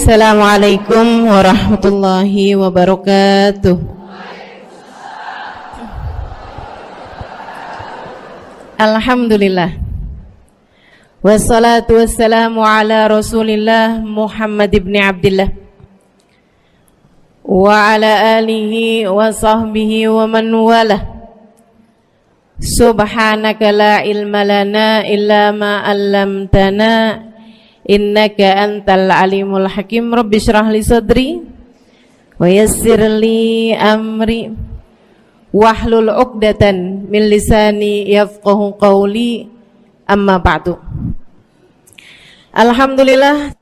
Assalamualaikum warahmatullahi wabarakatuh. Alhamdulillah. Wassalatu wassalamu ala Rasulillah Muhammad ibn Abdillah wa ala alihi wa sahbihi wa man walah. Subhanaka la ilma lana illa ma 'allamtana innaka antal alimul hakim. Rabbi shrah li sadri wa yassir li amri wahlul 'uqdatan min lisani yafqahu qawli. Amma ba'du. Alhamdulillah,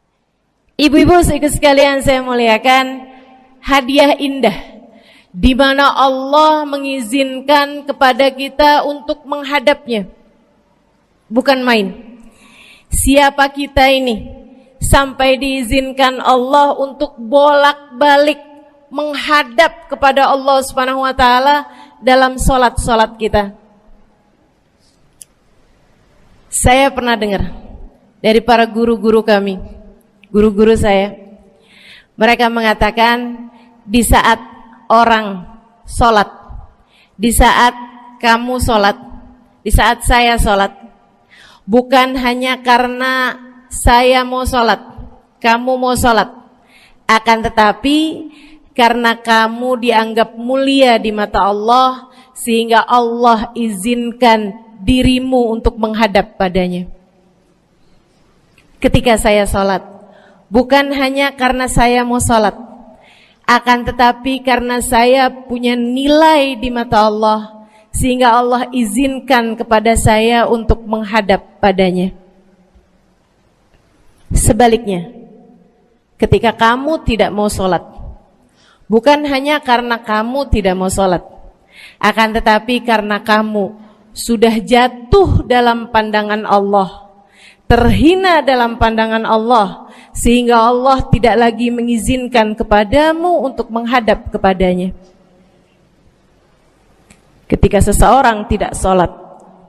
ibu-ibu sekalian saya muliakan, hadiah indah di mana Allah mengizinkan kepada kita untuk menghadapnya. Bukan main. Siapa kita ini sampai diizinkan Allah untuk bolak-balik menghadap kepada Allah Subhanahu wa taala dalam salat-salat kita? Saya pernah dengar dari para guru-guru kami, guru-guru saya. Mereka mengatakan di saat orang salat, di saat kamu salat, di saat saya salat, bukan hanya karena saya mau salat, kamu mau salat, akan tetapi karena kamu dianggap mulia di mata Allah, sehingga Allah izinkan dirimu untuk menghadap padanya. Ketika saya salat, bukan hanya karena saya mau salat, akan tetapi karena saya punya nilai di mata Allah, sehingga Allah izinkan kepada saya untuk menghadap padanya. Sebaliknya, ketika kamu tidak mau sholat, bukan hanya karena kamu tidak mau sholat, akan tetapi karena kamu sudah jatuh dalam pandangan Allah, terhina dalam pandangan Allah, sehingga Allah tidak lagi mengizinkan kepadamu untuk menghadap kepadanya. Ketika seseorang tidak sholat,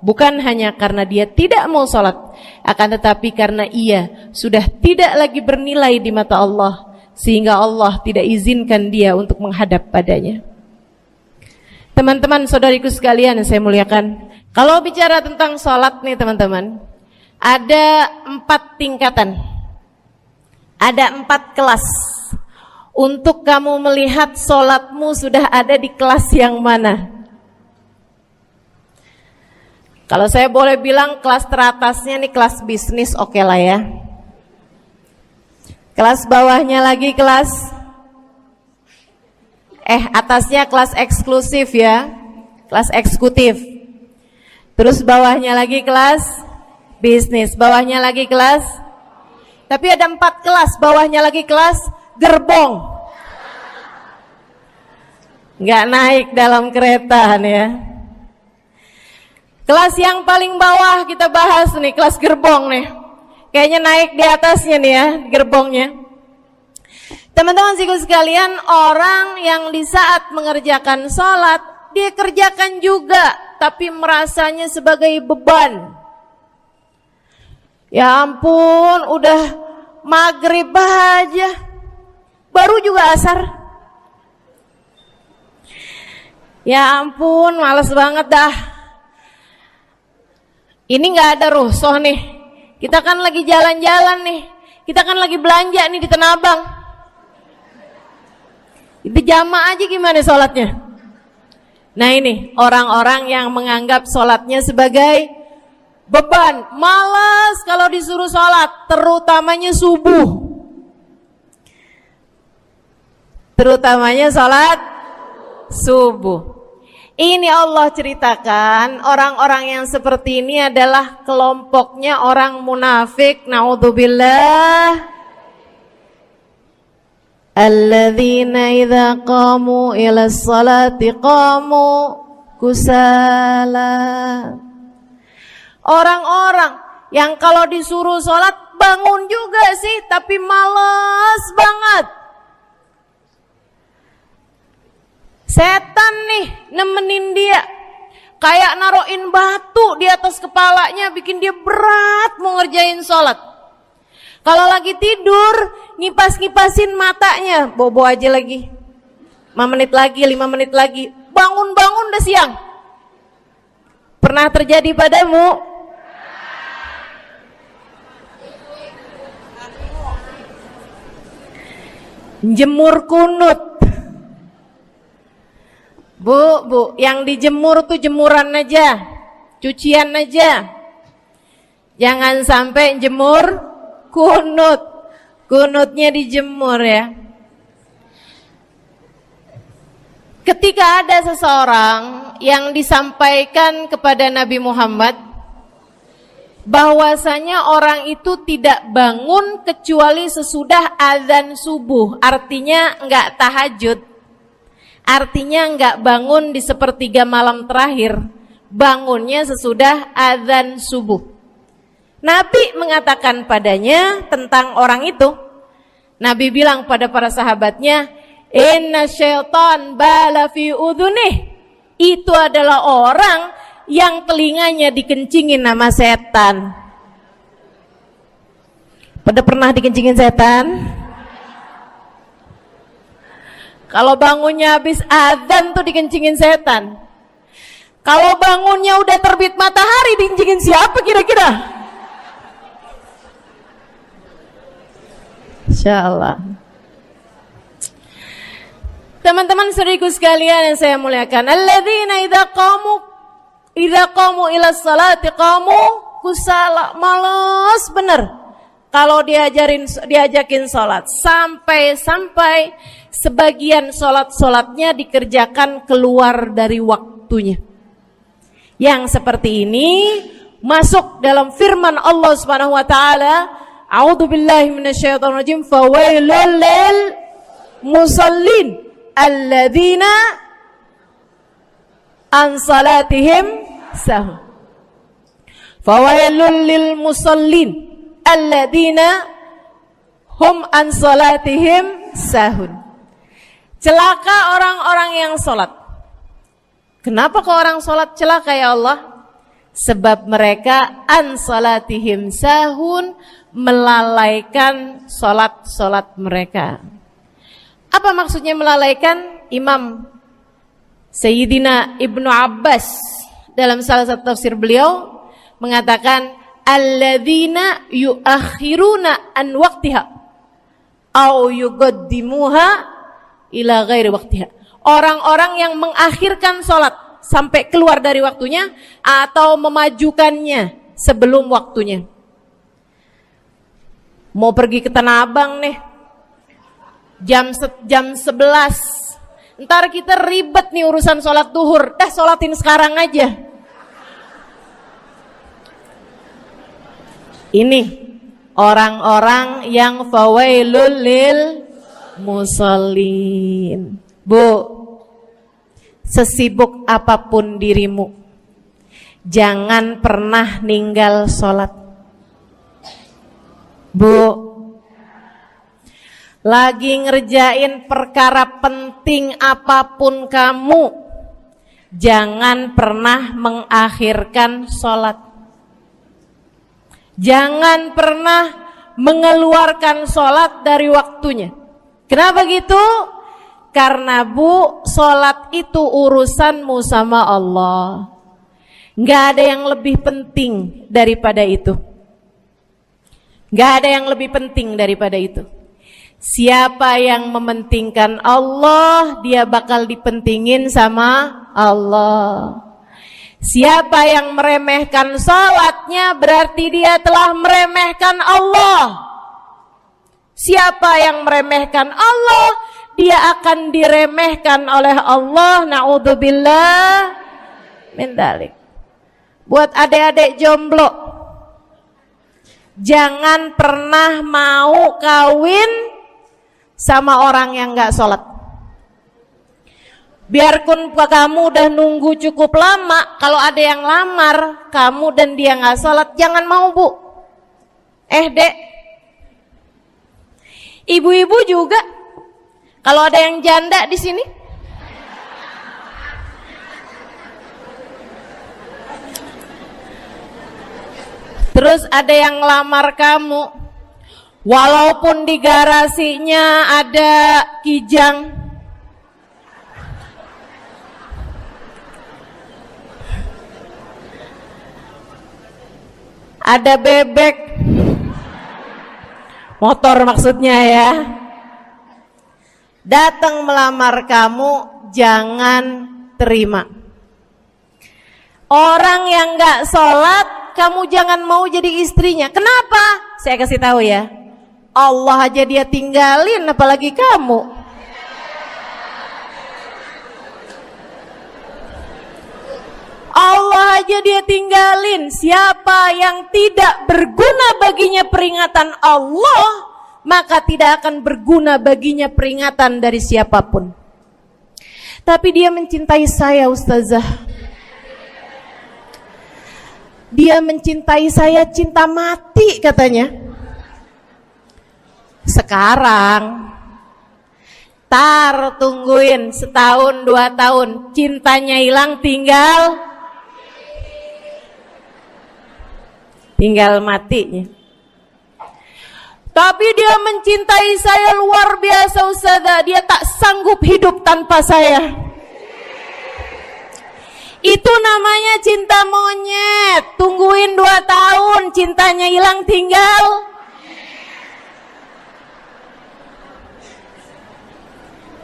bukan hanya karena dia tidak mau sholat, akan tetapi karena ia sudah tidak lagi bernilai di mata Allah, sehingga Allah tidak izinkan dia untuk menghadap padanya. Teman-teman, saudariku sekalian yang saya muliakan, kalau bicara tentang sholat nih teman-teman, ada 4 tingkatan, ada 4 kelas. Untuk kamu melihat sholatmu sudah ada di kelas yang mana. Kalau saya boleh bilang kelas teratasnya nih kelas bisnis, oke lah ya. Kelas bawahnya lagi kelas atasnya kelas eksklusif ya, kelas eksekutif. Terus bawahnya lagi kelas bisnis, bawahnya lagi kelas, tapi ada 4 kelas, bawahnya lagi kelas gerbong. Nggak naik dalam kereta nih ya. Kelas yang paling bawah kita bahas nih, kelas gerbong nih. Kayaknya naik di atasnya nih ya, gerbongnya. Teman-teman sekalian, orang yang di saat mengerjakan sholat, dia kerjakan juga, tapi merasanya sebagai beban. Ya ampun, udah maghrib aja, baru juga asar. Ya ampun, males banget dah. Ini gak ada rusuh nih. Kita kan lagi jalan-jalan nih. Kita kan lagi belanja nih di Tanah Abang. Itu jamaah aja gimana sholatnya. Nah ini orang-orang yang menganggap sholatnya sebagai beban. Malas kalau disuruh sholat, terutamanya subuh. Terutamanya sholat subuh. Ini Allah ceritakan orang-orang yang seperti ini adalah kelompoknya orang munafik. Na'udzubillah. Alladzina idza qamu ila sholati qamu kusala. Orang-orang yang kalau disuruh sholat bangun juga sih, tapi malas banget. Setan nih nemenin dia, kayak naroin batu di atas kepalanya, bikin dia berat mau ngerjain sholat. Kalau lagi tidur, ngipas-ngipasin matanya, bobo aja lagi. 5 menit lagi, 5 menit lagi. Bangun-bangun udah siang. Pernah terjadi padamu? Jemur kunut. Bu, yang dijemur tuh jemuran aja, cucian aja. Jangan sampai jemur kunut. Kunutnya dijemur ya. Ketika ada seseorang yang disampaikan kepada Nabi Muhammad bahwasanya orang itu tidak bangun kecuali sesudah azan subuh, artinya enggak tahajud, artinya enggak bangun di sepertiga malam terakhir, bangunnya sesudah azan subuh. Nabi mengatakan padanya tentang orang itu, Nabi bilang pada para sahabatnya, inna syaitan bala fi udhunih, itu adalah orang yang telinganya dikencingin sama setan. Pada pernah dikencingin setan? Kalau bangunnya habis adzan tuh dikencingin setan. Kalau bangunnya udah terbit matahari dikencingin siapa kira-kira? Insyaallah. Teman-teman saudariku sekalian yang saya muliakan, alladzina idza qamu ila salati qamu kusala, malas bener kalau diajakin salat, sampai sebagian salatnya dikerjakan keluar dari waktunya. Yang seperti ini masuk dalam firman Allah Subhanahu wa taala, a'udzubillahi minasyaitonir rajim, fawailul lil musallin alladzina an salatihim sahun. Fawailul lil musallin alladzina hum an salatihim sahun. Celaka orang-orang yang salat. Kenapa kok orang salat celaka ya Allah? Sebab mereka an salatihim sahun, melalaikan salat-salat mereka. Apa maksudnya melalaikan? Imam Sayyidina Ibnu Abbas dalam salah satu tafsir beliau mengatakan alladzina yuakhiruna an waqtiha au yuqaddimuha ila ghairi waqtiha. Orang-orang yang mengakhirkan salat sampai keluar dari waktunya atau memajukannya sebelum waktunya. Mau pergi ke Tanah Abang nih, jam 11. Ntar kita ribet nih urusan sholat duhur. Sholatin sekarang aja. Ini orang-orang yang fawailul lil musallin. Bu, sesibuk apapun dirimu, jangan pernah ninggal sholat. Bu, lagi ngerjain perkara penting apapun kamu, jangan pernah mengakhirkan sholat. Jangan pernah mengeluarkan sholat dari waktunya. Kenapa gitu? Karena bu, sholat itu urusanmu sama Allah. Gak ada yang lebih penting daripada itu. Gak ada yang lebih penting daripada itu. Siapa yang mementingkan Allah, dia bakal dipentingin sama Allah. Siapa yang meremehkan salatnya, berarti dia telah meremehkan Allah. Siapa yang meremehkan Allah, dia akan diremehkan oleh Allah. Na'udzubillah min dzalik. Buat adik-adik jomblo, jangan pernah mau kawin sama orang yang gak sholat. Biarpun kamu udah nunggu cukup lama, kalau ada yang lamar kamu dan dia gak sholat, jangan mau bu. Dek, ibu-ibu juga, kalau ada yang janda di sini, terus ada yang lamar kamu, Walaupun di garasinya ada kijang, ada bebek, motor maksudnya ya, datang melamar kamu, jangan terima. Orang yang gak sholat, kamu jangan mau jadi istrinya. Kenapa? Saya kasih tahu ya, Allah aja dia tinggalin, apalagi kamu. Allah aja dia tinggalin. Siapa yang tidak berguna baginya peringatan Allah, maka tidak akan berguna baginya peringatan dari siapapun. Tapi dia mencintai saya, Ustazah. Dia mencintai saya cinta mati katanya. Sekarang tungguin setahun 2 tahun, cintanya hilang, tinggal matinya. Tapi dia mencintai saya luar biasa, Ustazah. Dia tak sanggup hidup tanpa saya. Itu namanya cinta monyet. Tungguin 2 tahun, cintanya hilang, tinggal.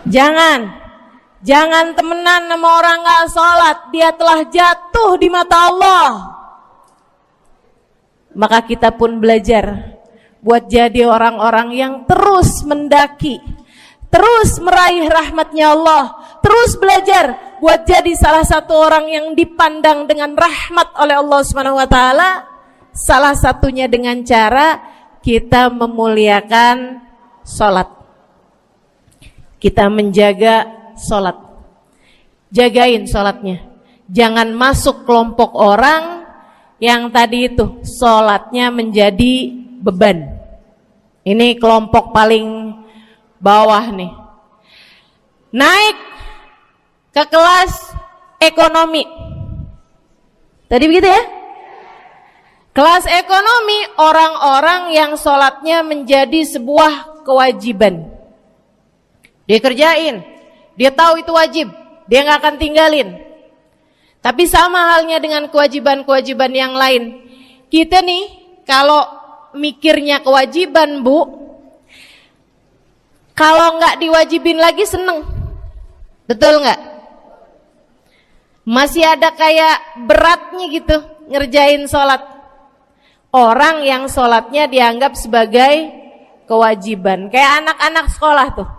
Jangan temenan sama orang gak sholat. Dia telah jatuh di mata Allah. Maka kita pun belajar buat jadi orang-orang yang terus mendaki, terus meraih rahmatnya Allah, terus belajar buat jadi salah satu orang yang dipandang dengan rahmat oleh Allah Subhanahu wa taala. Salah satunya dengan cara kita memuliakan sholat, kita menjaga sholat. Jagain sholatnya, jangan masuk kelompok orang yang tadi itu sholatnya menjadi beban. Ini kelompok paling bawah nih. Naik ke kelas ekonomi. Tadi begitu ya? Kelas ekonomi, orang-orang yang sholatnya menjadi sebuah kewajiban. Dia kerjain, dia tahu itu wajib, dia gak akan tinggalin. Tapi sama halnya dengan kewajiban-kewajiban yang lain. Kita nih kalau mikirnya kewajiban, Bu, kalau nggak diwajibin lagi seneng. Betul nggak? Masih ada kayak beratnya gitu ngerjain sholat. Orang yang sholatnya dianggap sebagai kewajiban. Kayak anak-anak sekolah tuh,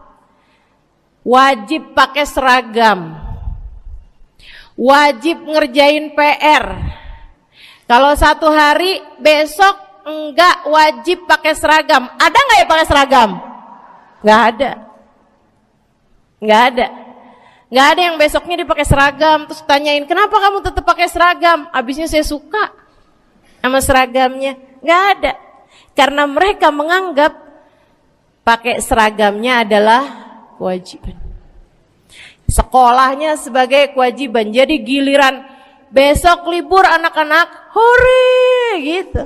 wajib pakai seragam, wajib ngerjain PR. Kalau satu hari, besok enggak wajib pakai seragam. Ada nggak ya pakai seragam? Nggak ada. Nggak ada yang besoknya dipakai seragam. Terus tanyain, kenapa kamu tetap pakai seragam? Abisnya saya suka sama seragamnya. Nggak ada. Karena mereka menganggap pakai seragamnya adalah kewajiban. Sekolahnya sebagai kewajiban. Jadi giliran besok libur anak-anak, hore gitu.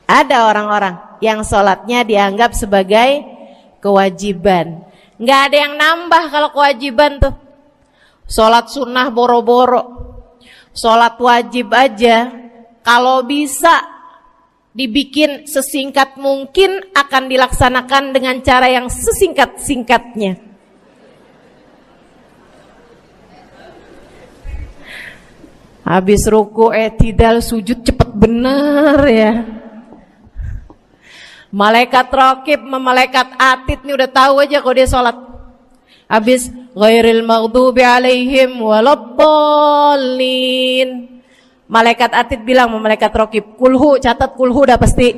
Ada orang-orang yang sholatnya dianggap sebagai kewajiban. Nggak ada yang nambah kalau kewajiban tuh. Sholat sunnah boro-boro, sholat wajib aja kalau bisa dibikin sesingkat mungkin akan dilaksanakan dengan cara yang sesingkat-singkatnya. Habis ruku i'tidal sujud cepet bener ya. Malaikat raqib sama malaikat atid nih udah tahu aja kalau dia sholat. Habis ghairil maghdubi alaihim waladdallin. Malaikat atid bilang sama malaikat raqib, kulhu, catat kulhu udah pasti.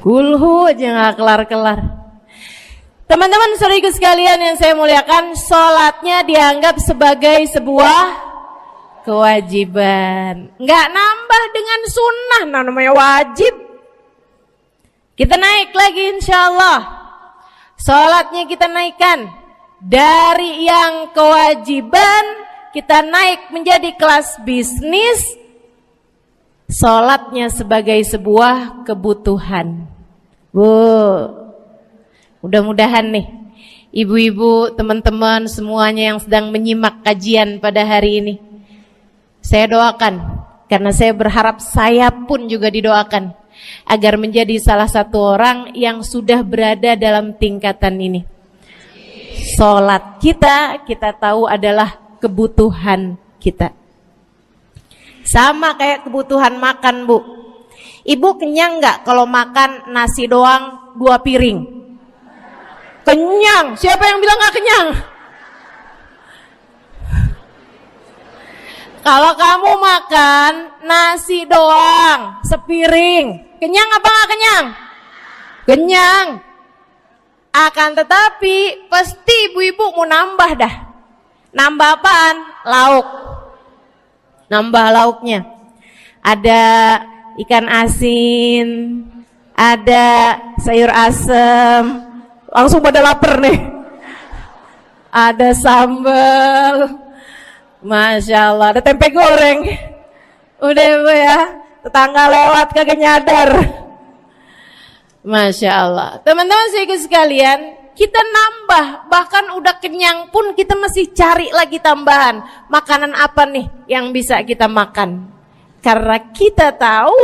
Kulhu aja nggak kelar-kelar. Teman-teman saudariku sekalian yang saya muliakan, sholatnya dianggap sebagai sebuah kewajiban, nggak nambah dengan sunnah, namanya wajib. Kita naik lagi insya Allah. Sholatnya kita naikkan dari yang kewajiban kita naik menjadi kelas bisnis, sholatnya sebagai sebuah kebutuhan. Bu, mudah-mudahan nih ibu-ibu, teman-teman semuanya yang sedang menyimak kajian pada hari ini, saya doakan, karena saya berharap saya pun juga didoakan, agar menjadi salah satu orang yang sudah berada dalam tingkatan ini. Sholat kita tahu adalah kebutuhan kita. Sama kayak kebutuhan makan, Bu. Ibu kenyang nggak kalau makan nasi doang 2 piring? Kenyang. Siapa yang bilang nggak kenyang? Kalau kamu makan nasi doang sepiring, kenyang apa nggak kenyang? Kenyang. Akan tetapi pasti ibu-ibu mau nambah dah. Nambah apaan? Lauk. Nambah lauknya. Ada ikan asin, ada sayur asem. Langsung pada lapar nih. Ada sambal, Masya Allah, ada tempe goreng. Udah Ibu ya, tetangga lewat kagak nyadar. Masya Allah. Teman-teman sekalian, kita nambah, bahkan udah kenyang pun kita masih cari lagi tambahan. Makanan apa nih yang bisa kita makan? Karena kita tahu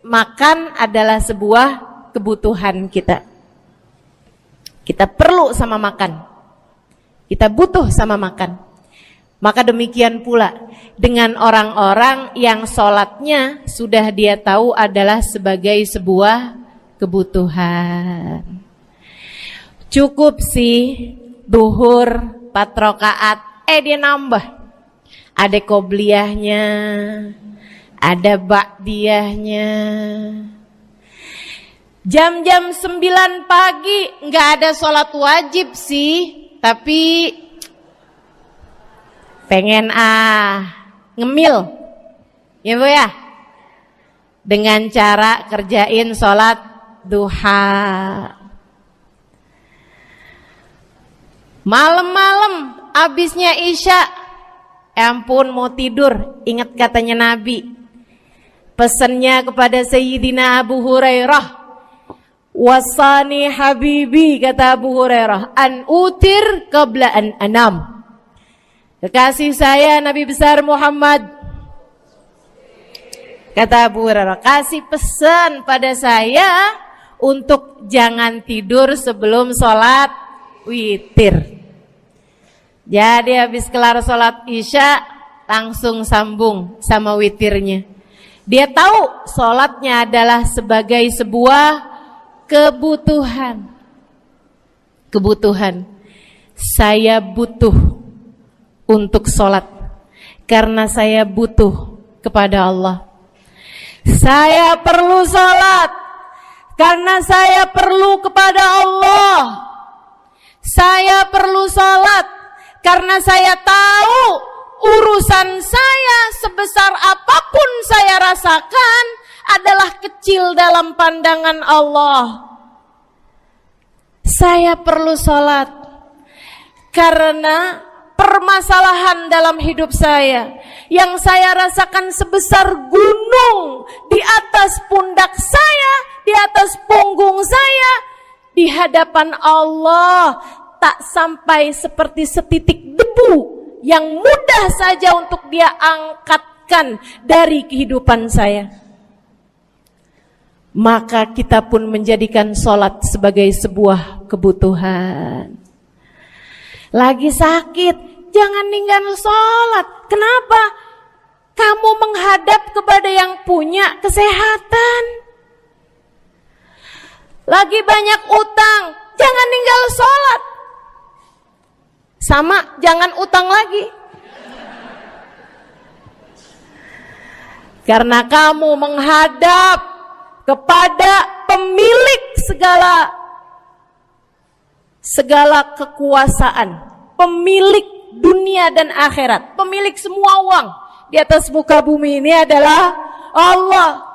makan adalah sebuah kebutuhan kita. Kita perlu sama makan. Kita butuh sama makan. Maka demikian pula dengan orang-orang yang sholatnya sudah dia tahu adalah sebagai sebuah kebutuhan. Cukup sih duhur 4 rakaat, dia nambah. Ada qobliyahnya, ada ba'diyahnya. Jam-jam 9 pagi nggak ada sholat wajib sih, tapi pengen ngemil, ya Bu ya, dengan cara kerjain sholat duha. Malam-malam abisnya isya, ampun mau tidur, ingat katanya Nabi, pesannya kepada Sayyidina Abu Hurairah, wasani habibi, kata Abu Hurairah, an utir qabla an anam. Kekasih saya Nabi besar Muhammad, kata Abu Hurairah, kasih pesan pada saya untuk jangan tidur sebelum sholat witir. Jadi habis kelar sholat isya langsung sambung sama witirnya. Dia tahu sholatnya adalah sebagai sebuah kebutuhan. Kebutuhan. Saya butuh untuk sholat karena saya butuh kepada Allah. Saya perlu sholat karena saya perlu kepada Allah. Saya perlu sholat karena saya tahu urusan saya sebesar apapun saya rasakan adalah kecil dalam pandangan Allah. Saya perlu sholat karena permasalahan dalam hidup saya yang saya rasakan sebesar gunung di atas pundak saya, di atas punggung saya, di hadapan Allah tak sampai seperti setitik debu yang mudah saja untuk dia angkatkan dari kehidupan saya. Maka kita pun menjadikan sholat sebagai sebuah kebutuhan. Lagi sakit, jangan ninggal sholat. Kenapa? Kamu menghadap kepada yang punya kesehatan. Lagi banyak utang, jangan ninggal sholat. Sama, jangan utang lagi. Karena kamu menghadap kepada pemilik segala kekuasaan, pemilik dunia dan akhirat, pemilik semua uang di atas muka bumi ini adalah Allah.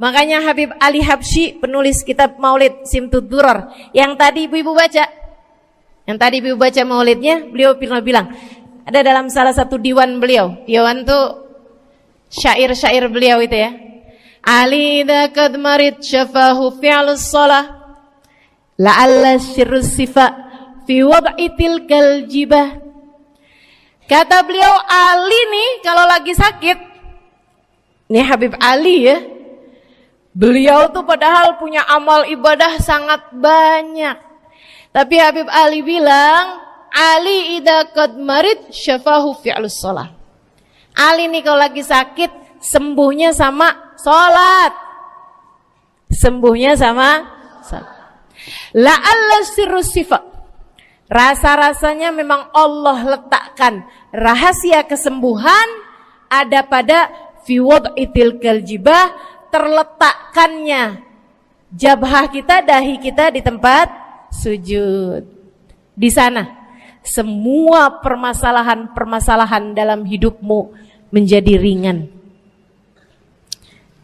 Makanya Habib Ali Habsyi, penulis kitab Maulid Simtud Durar, yang tadi ibu-ibu baca, maulidnya, beliau pernah bilang, Ada dalam salah satu diwan beliau. Diwan tuh syair-syair beliau itu ya. Ali idza qad marid syafahu fi'lus shalah la'alla syirru sifa fi wad'i tilkal jibah. Kata beliau, Ali nih kalau lagi sakit, nih Habib Ali ya, beliau tuh padahal punya amal ibadah sangat banyak. Tapi Habib Ali bilang, Ali idza qad marid syafahu fi'lus shalah. Ali nih kalau lagi sakit, sembuhnya sama sholat. Sembuhnya sama sholat. La'alla sirru sifat. Rasa-rasanya memang Allah letakkan rahasia kesembuhan ada pada fi wad'i tilkal jibah, terletakkannya jabhah kita, dahi kita di tempat sujud. Di sana semua permasalahan-permasalahan dalam hidupmu menjadi ringan.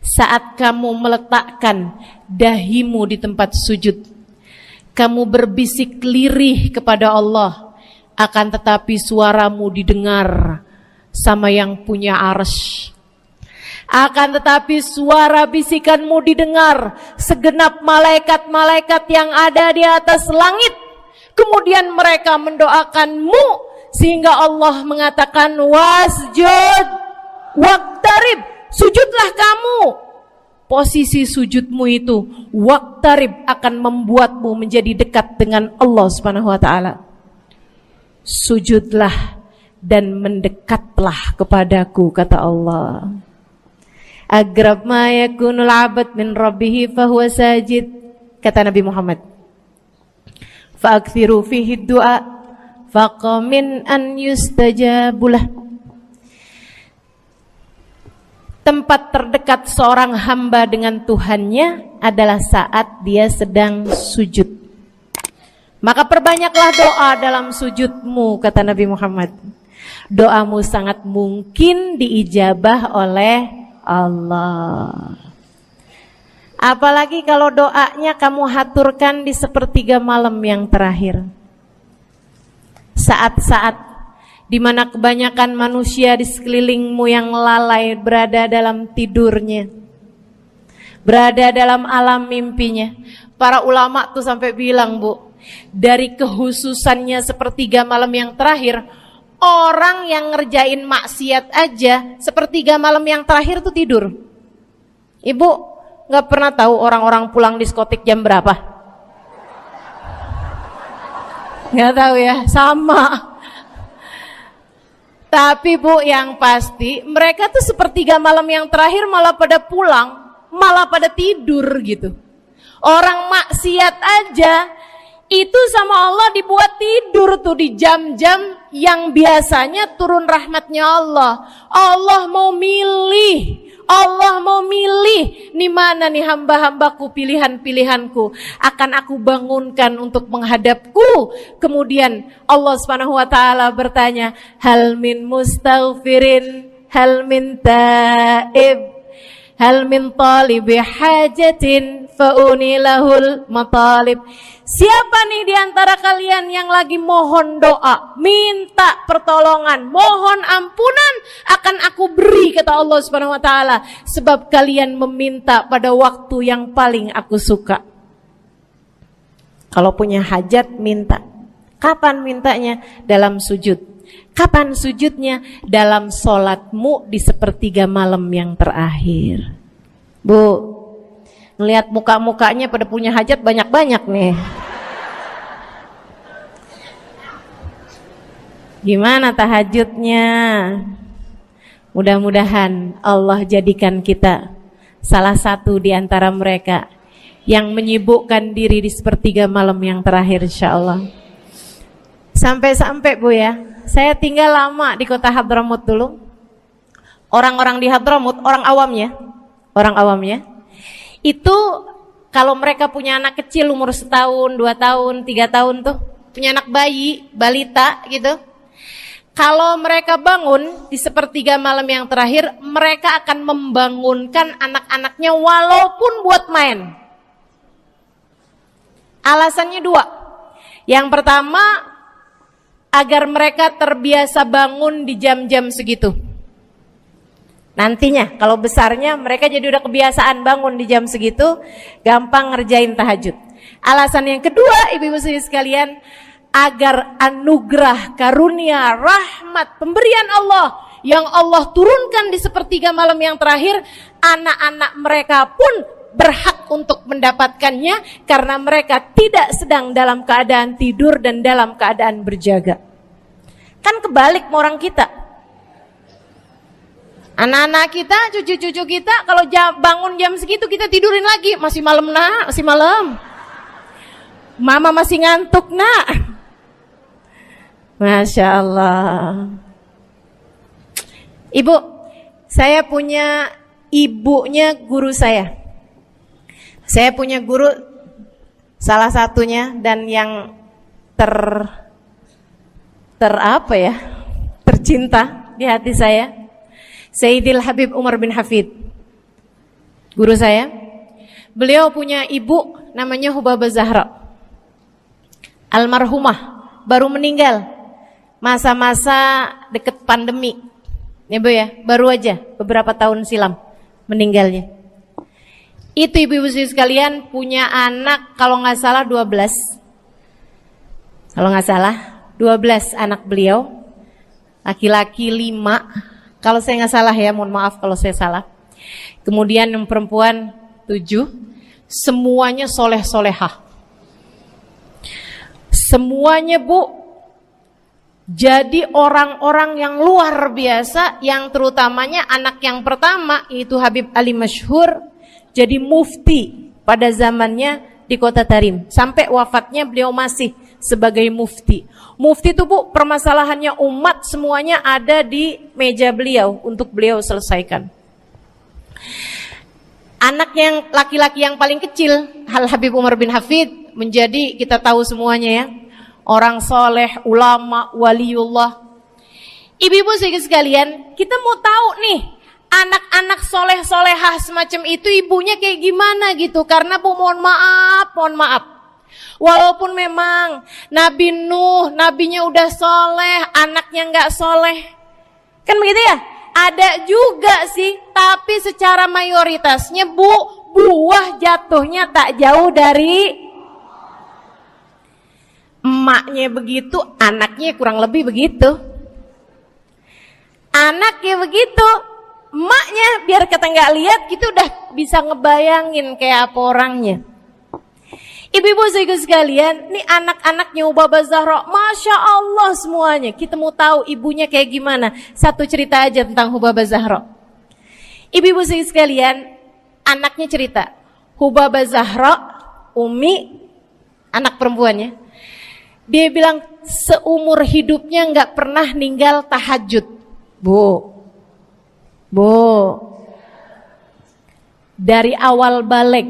Saat kamu meletakkan dahimu di tempat sujud, kamu berbisik lirih kepada Allah, akan tetapi suaramu didengar sama yang punya arsy. Akan tetapi suara bisikanmu didengar segenap malaikat-malaikat yang ada di atas langit. Kemudian mereka mendoakanmu sehingga Allah mengatakan wasjud waqtarib, sujudlah kamu. Posisi sujudmu itu waqtarib akan membuatmu menjadi dekat dengan Allah Subhanahu wa taala. Sujudlah dan mendekatlah kepadaku, kata Allah. Agrab ma yakunul 'abd min rabbih fahuwa sajid, kata Nabi Muhammad. Fa'akthiru fihi du'a faqamin an yustajabulah. Tempat terdekat seorang hamba dengan Tuhannya adalah saat dia sedang sujud. Maka perbanyaklah doa dalam sujudmu, kata Nabi Muhammad. Doamu sangat mungkin diijabah oleh Allah. Apalagi kalau doanya kamu haturkan di sepertiga malam yang terakhir. Saat-saat di mana kebanyakan manusia di sekelilingmu yang lalai berada dalam tidurnya, berada dalam alam mimpinya. Para ulama tuh sampai bilang, Bu, dari kehususannya sepertiga malam yang terakhir, orang yang ngerjain maksiat aja sepertiga malam yang terakhir tuh tidur. Ibu gak pernah tahu orang-orang pulang diskotik jam berapa? Gak tahu ya, sama. Tapi Bu, yang pasti mereka tuh sepertiga malam yang terakhir malah pada pulang, malah pada tidur gitu. Orang maksiat aja itu sama Allah dibuat tidur tuh di jam-jam yang biasanya turun rahmatnya Allah. Allah mau milih nih mana nih hamba-hambaku, pilihan-pilihanku akan aku bangunkan untuk menghadapku. Kemudian Allah Subhanahu wa taala bertanya, hal min mustaghfirin, hal min taib, hal min talibi hajatin fauni lahul matalib. Siapa nih di antara kalian yang lagi mohon doa, minta pertolongan, mohon ampunan, akan aku beri, kata Allah Subhanahu wa taala, sebab kalian meminta pada waktu yang paling aku suka. Kalau punya hajat minta. Kapan mintanya? Dalam sujud. Kapan sujudnya? Dalam sholatmu di sepertiga malam yang terakhir. Bu, ngelihat muka-mukanya pada punya hajat banyak-banyak nih. Gimana tahajudnya? Mudah-mudahan Allah jadikan kita salah satu di antara mereka yang menyibukkan diri di sepertiga malam yang terakhir, insyaallah. Sampai-sampai Bu ya, saya tinggal lama di kota Hadramut dulu. Orang-orang di Hadramut, orang awamnya, itu kalau mereka punya anak kecil umur 1 tahun, 2 tahun, 3 tahun tuh, punya anak bayi, balita gitu. Kalau mereka bangun di sepertiga malam yang terakhir, mereka akan membangunkan anak-anaknya walaupun buat main. Alasannya 2. Yang pertama, agar mereka terbiasa bangun di jam-jam segitu. Nantinya kalau besarnya mereka jadi udah kebiasaan bangun di jam segitu, gampang ngerjain tahajud. Alasan yang kedua, ibu-ibu sekalian, agar anugerah, karunia, rahmat, pemberian Allah yang Allah turunkan di sepertiga malam yang terakhir, anak-anak mereka pun berhak untuk mendapatkannya karena mereka tidak sedang dalam keadaan tidur dan dalam keadaan berjaga. Kan kebalik orang kita. Anak-anak kita, cucu-cucu kita kalau bangun jam segitu kita tidurin lagi, masih malam nak, masih malam. Mama masih ngantuk nak. Masya Allah. Ibu, saya punya ibunya guru saya. Saya punya guru salah satunya dan yang tercinta di hati saya, Sayyidil Habib Umar bin Hafid. Guru saya. Beliau punya ibu namanya Hubabah Zahra. Almarhumah, baru meninggal masa-masa deket pandemi. Ya Bu ya, baru aja beberapa tahun silam meninggalnya. Itu ibu-ibu sekalian punya anak kalau nggak salah 12. Kalau nggak salah 12 anak beliau. Laki-laki 5. Kalau saya nggak salah ya, mohon maaf kalau saya salah. Kemudian yang perempuan 7. Semuanya soleh-solehah. Semuanya Bu, jadi orang-orang yang luar biasa, yang terutamanya anak yang pertama itu Habib Ali Masyhur, jadi mufti pada zamannya di Kota Tarim. Sampai wafatnya beliau masih sebagai mufti. Mufti itu Bu, permasalahannya umat semuanya ada di meja beliau untuk beliau selesaikan. Anak yang laki-laki yang paling kecil, Al Habib Umar bin Hafid, menjadi kita tahu semuanya ya, orang soleh, ulama, waliullah. Ibu-ibu sekalian, kita mau tahu nih, anak-anak soleh-solehah semacam itu ibunya kayak gimana gitu. Karena Bu, mohon maaf, walaupun memang Nabi Nuh, nabinya udah soleh, anaknya nggak soleh, kan begitu ya? Ada juga sih, tapi secara mayoritasnya Bu, buah jatuhnya tak jauh dari emaknya begitu, anaknya kurang lebih begitu. Anaknya begitu, emaknya biar kita nggak lihat, kita udah bisa ngebayangin kayak apa orangnya. Ibu-ibu sekalian, nih anak-anaknya Hubabah Zahra, Masya Allah semuanya. Kita mau tahu ibunya kayak gimana. Satu cerita aja tentang Hubabah Zahra. Ibu-ibu sekalian, anaknya cerita, Hubabah Zahra, Umi, anak perempuannya, dia bilang seumur hidupnya nggak pernah ninggal tahajud. Bu, dari awal balik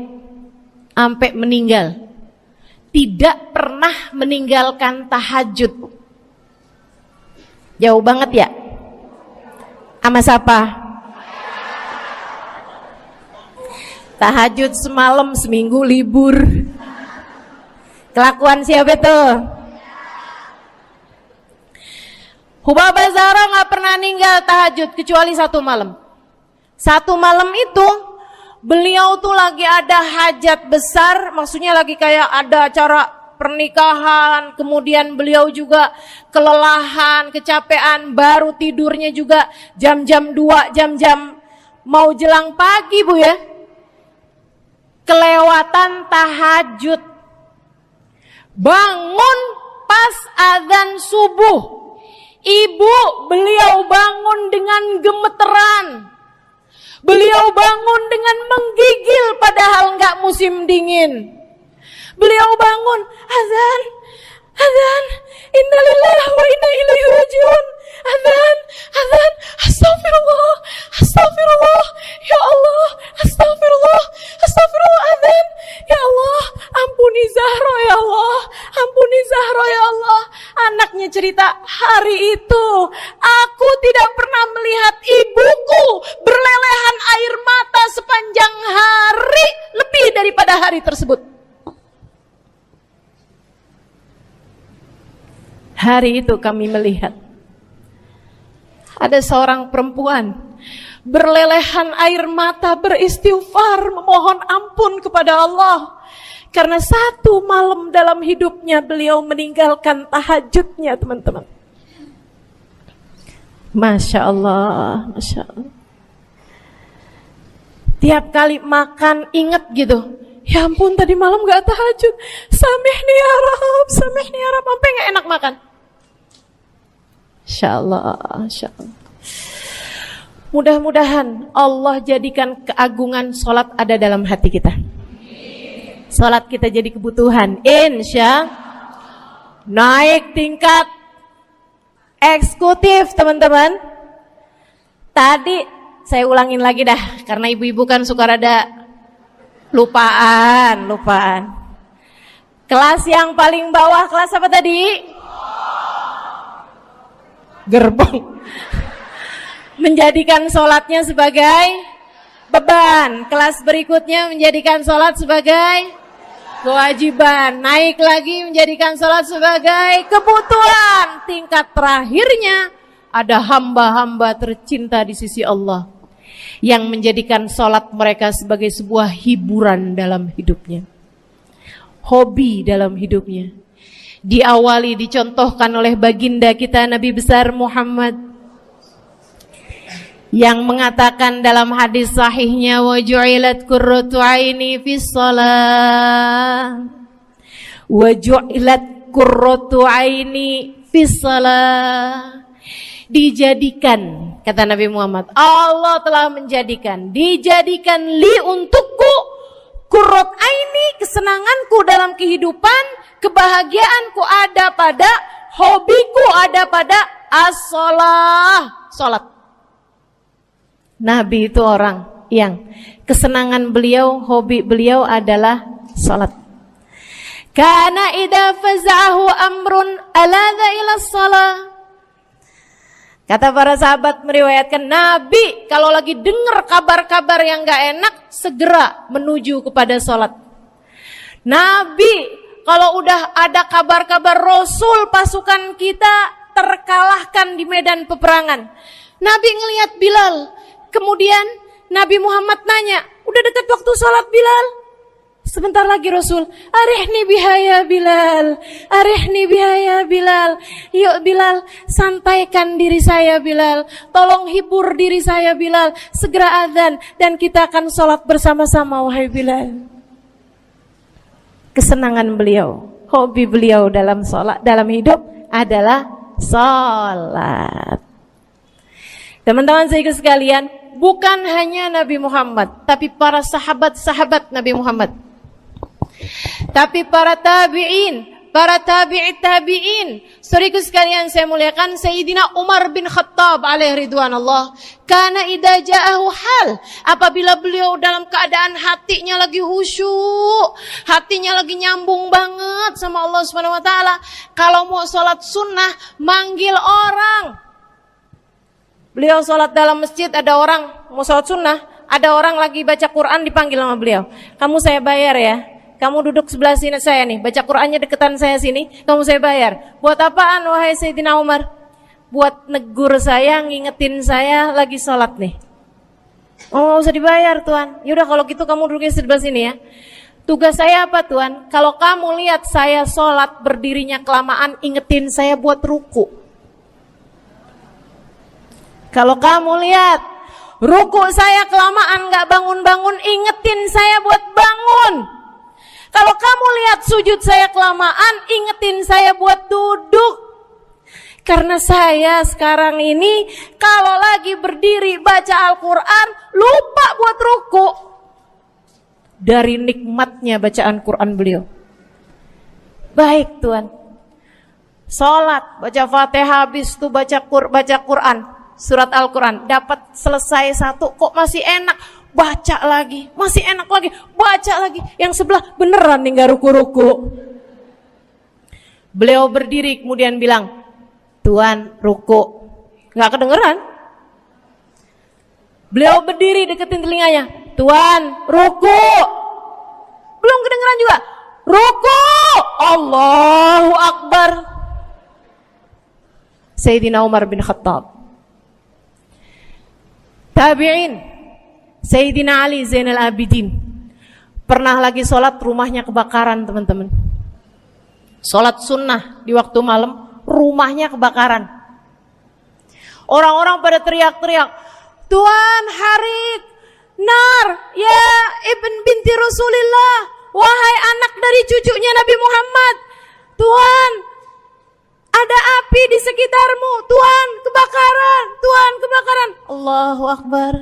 sampai meninggal, tidak pernah meninggalkan tahajud. Jauh banget ya? Sama siapa? Tahajud semalam, seminggu libur. Kelakuan siapa tuh? Hubabah Zahra gak pernah ninggal tahajud kecuali satu malam. Satu malam itu beliau tuh lagi ada hajat besar, maksudnya lagi kayak ada acara pernikahan, kemudian beliau juga kelelahan, kecapean, baru tidurnya juga jam-jam 2, jam-jam mau jelang pagi Bu ya. Kelewatan tahajud. Bangun pas azan subuh. Ibu, beliau bangun dengan gemeteran. Beliau bangun dengan menggigil padahal nggak musim dingin. Beliau bangun, azan, innalillahi wa inna ilaihi rajiun. Azan, astagfirullah, ya Allah, astagfirullah, azan, ya Allah, ampuni Zahra ya Allah, ampuni Zahra ya Allah. Anaknya cerita, hari itu aku tidak pernah melihat ibuku berlelehan air mata sepanjang hari lebih daripada hari tersebut. Hari itu kami melihat ada seorang perempuan berlelehan air mata beristighfar memohon ampun kepada Allah karena satu malam dalam hidupnya beliau meninggalkan tahajudnya, teman-teman. Masya Allah, Masya Allah. Tiap kali makan ingat gitu, ya ampun tadi malam gak tahajud, samihni ya Rab, samihni ya Rab, sampai gak enak makan. Insya Allah, Insya Allah. Mudah-mudahan Allah jadikan keagungan sholat ada dalam hati kita. Sholat kita jadi kebutuhan, insya naik tingkat eksekutif, teman-teman. Tadi saya ulangin lagi dah, karena ibu-ibu kan suka rada lupaan. Kelas yang paling bawah, kelas apa tadi? Gerbong. Menjadikan sholatnya sebagai beban. Kelas berikutnya menjadikan sholat sebagai kewajiban. Naik lagi menjadikan sholat sebagai kebutuhan. Tingkat terakhirnya ada hamba-hamba tercinta di sisi Allah yang menjadikan sholat mereka sebagai sebuah hiburan dalam hidupnya, hobi dalam hidupnya. Diawali, dicontohkan oleh baginda kita Nabi besar Muhammad yang mengatakan dalam hadis sahihnya, wa ju'ilat qurratu aini fis shalah, wa ju'ilat qurratu aini fis shalah. Dijadikan, kata Nabi Muhammad, Allah telah dijadikan li untukku qurrat aini, kesenanganku dalam kehidupan, kebahagiaanku ada pada, hobiku ada pada as-shalah, salat. Nabi itu orang yang kesenangan beliau, hobi beliau adalah salat. Kana idza faza'ahu amrun aladha ila shalah. Kata para sahabat meriwayatkan, Nabi kalau lagi dengar kabar-kabar yang gak enak, segera menuju kepada salat. Nabi kalau udah ada kabar-kabar Rasul pasukan kita terkalahkan di medan peperangan, Nabi ngelihat Bilal. Kemudian Nabi Muhammad nanya, udah dekat waktu sholat Bilal? Sebentar lagi Rasul, arihni bihaya Bilal, arihni bihaya Bilal. Yuk Bilal, sampaikan diri saya Bilal, tolong hibur diri saya Bilal. Segera azan dan kita akan sholat bersama-sama wahai Bilal. Kesenangan beliau, hobi beliau dalam sholat, dalam hidup adalah sholat. Teman-teman saya sekalian, bukan hanya Nabi Muhammad, tapi para sahabat-sahabat Nabi Muhammad, tapi para tabi'in, para tabi'it tabi'in. Saudaraku sekalian saya muliakan, Sayyidina Umar bin Khattab alaihi ridwanullah, kana idza ja'ahu hal, apabila beliau dalam keadaan hatinya lagi khusyuk, hatinya lagi nyambung banget sama Allah Subhanahu wa taala, kalau mau salat sunnah manggil orang. Beliau sholat dalam masjid, ada orang mau sholat sunnah, ada orang lagi baca Quran dipanggil sama beliau. Kamu saya bayar ya, kamu duduk sebelah sini saya nih, baca Qurannya deketan saya sini, kamu saya bayar. Buat apaan wahai Sayyidina Umar? Buat negur saya, ngingetin saya lagi sholat nih. Oh gak usah dibayar Tuan. Yaudah kalau gitu kamu duduknya sebelah sini ya. Tugas saya apa Tuan? Kalau kamu lihat saya sholat berdirinya kelamaan, ingetin saya buat ruku. Kalau kamu lihat ruku saya kelamaan gak bangun-bangun, ingetin saya buat bangun. Kalau kamu lihat sujud saya kelamaan, ingetin saya buat duduk. Karena saya sekarang ini kalau lagi berdiri baca Al-Quran, lupa buat ruku. Dari nikmatnya bacaan Quran beliau. Baik Tuan, sholat, baca Fatihah, habis itu baca Quran, surat Al-Quran, dapat selesai satu, kok masih enak, baca lagi, masih enak lagi, baca lagi, yang sebelah beneran nih gak ruku-ruku. Beliau berdiri kemudian bilang, Tuan ruku, gak kedengeran. Beliau berdiri deketin telinganya, Tuan ruku, belum kedengeran juga, ruku, Allahu Akbar. Sayyidina Umar bin Khattab. Tabi'in, Sayyidina Ali Zainal Abidin. Pernah lagi sholat, rumahnya kebakaran, teman-teman. Sholat sunnah di waktu malam, rumahnya kebakaran. Orang-orang pada teriak-teriak, Tuhan, harik, nar, ya ibn binti Rasulillah, wahai anak dari cucunya Nabi Muhammad, Tuhan, ada api di sekitarmu, Tuhan, kebakaran, Tuhan, kebakaran. Allahu Akbar.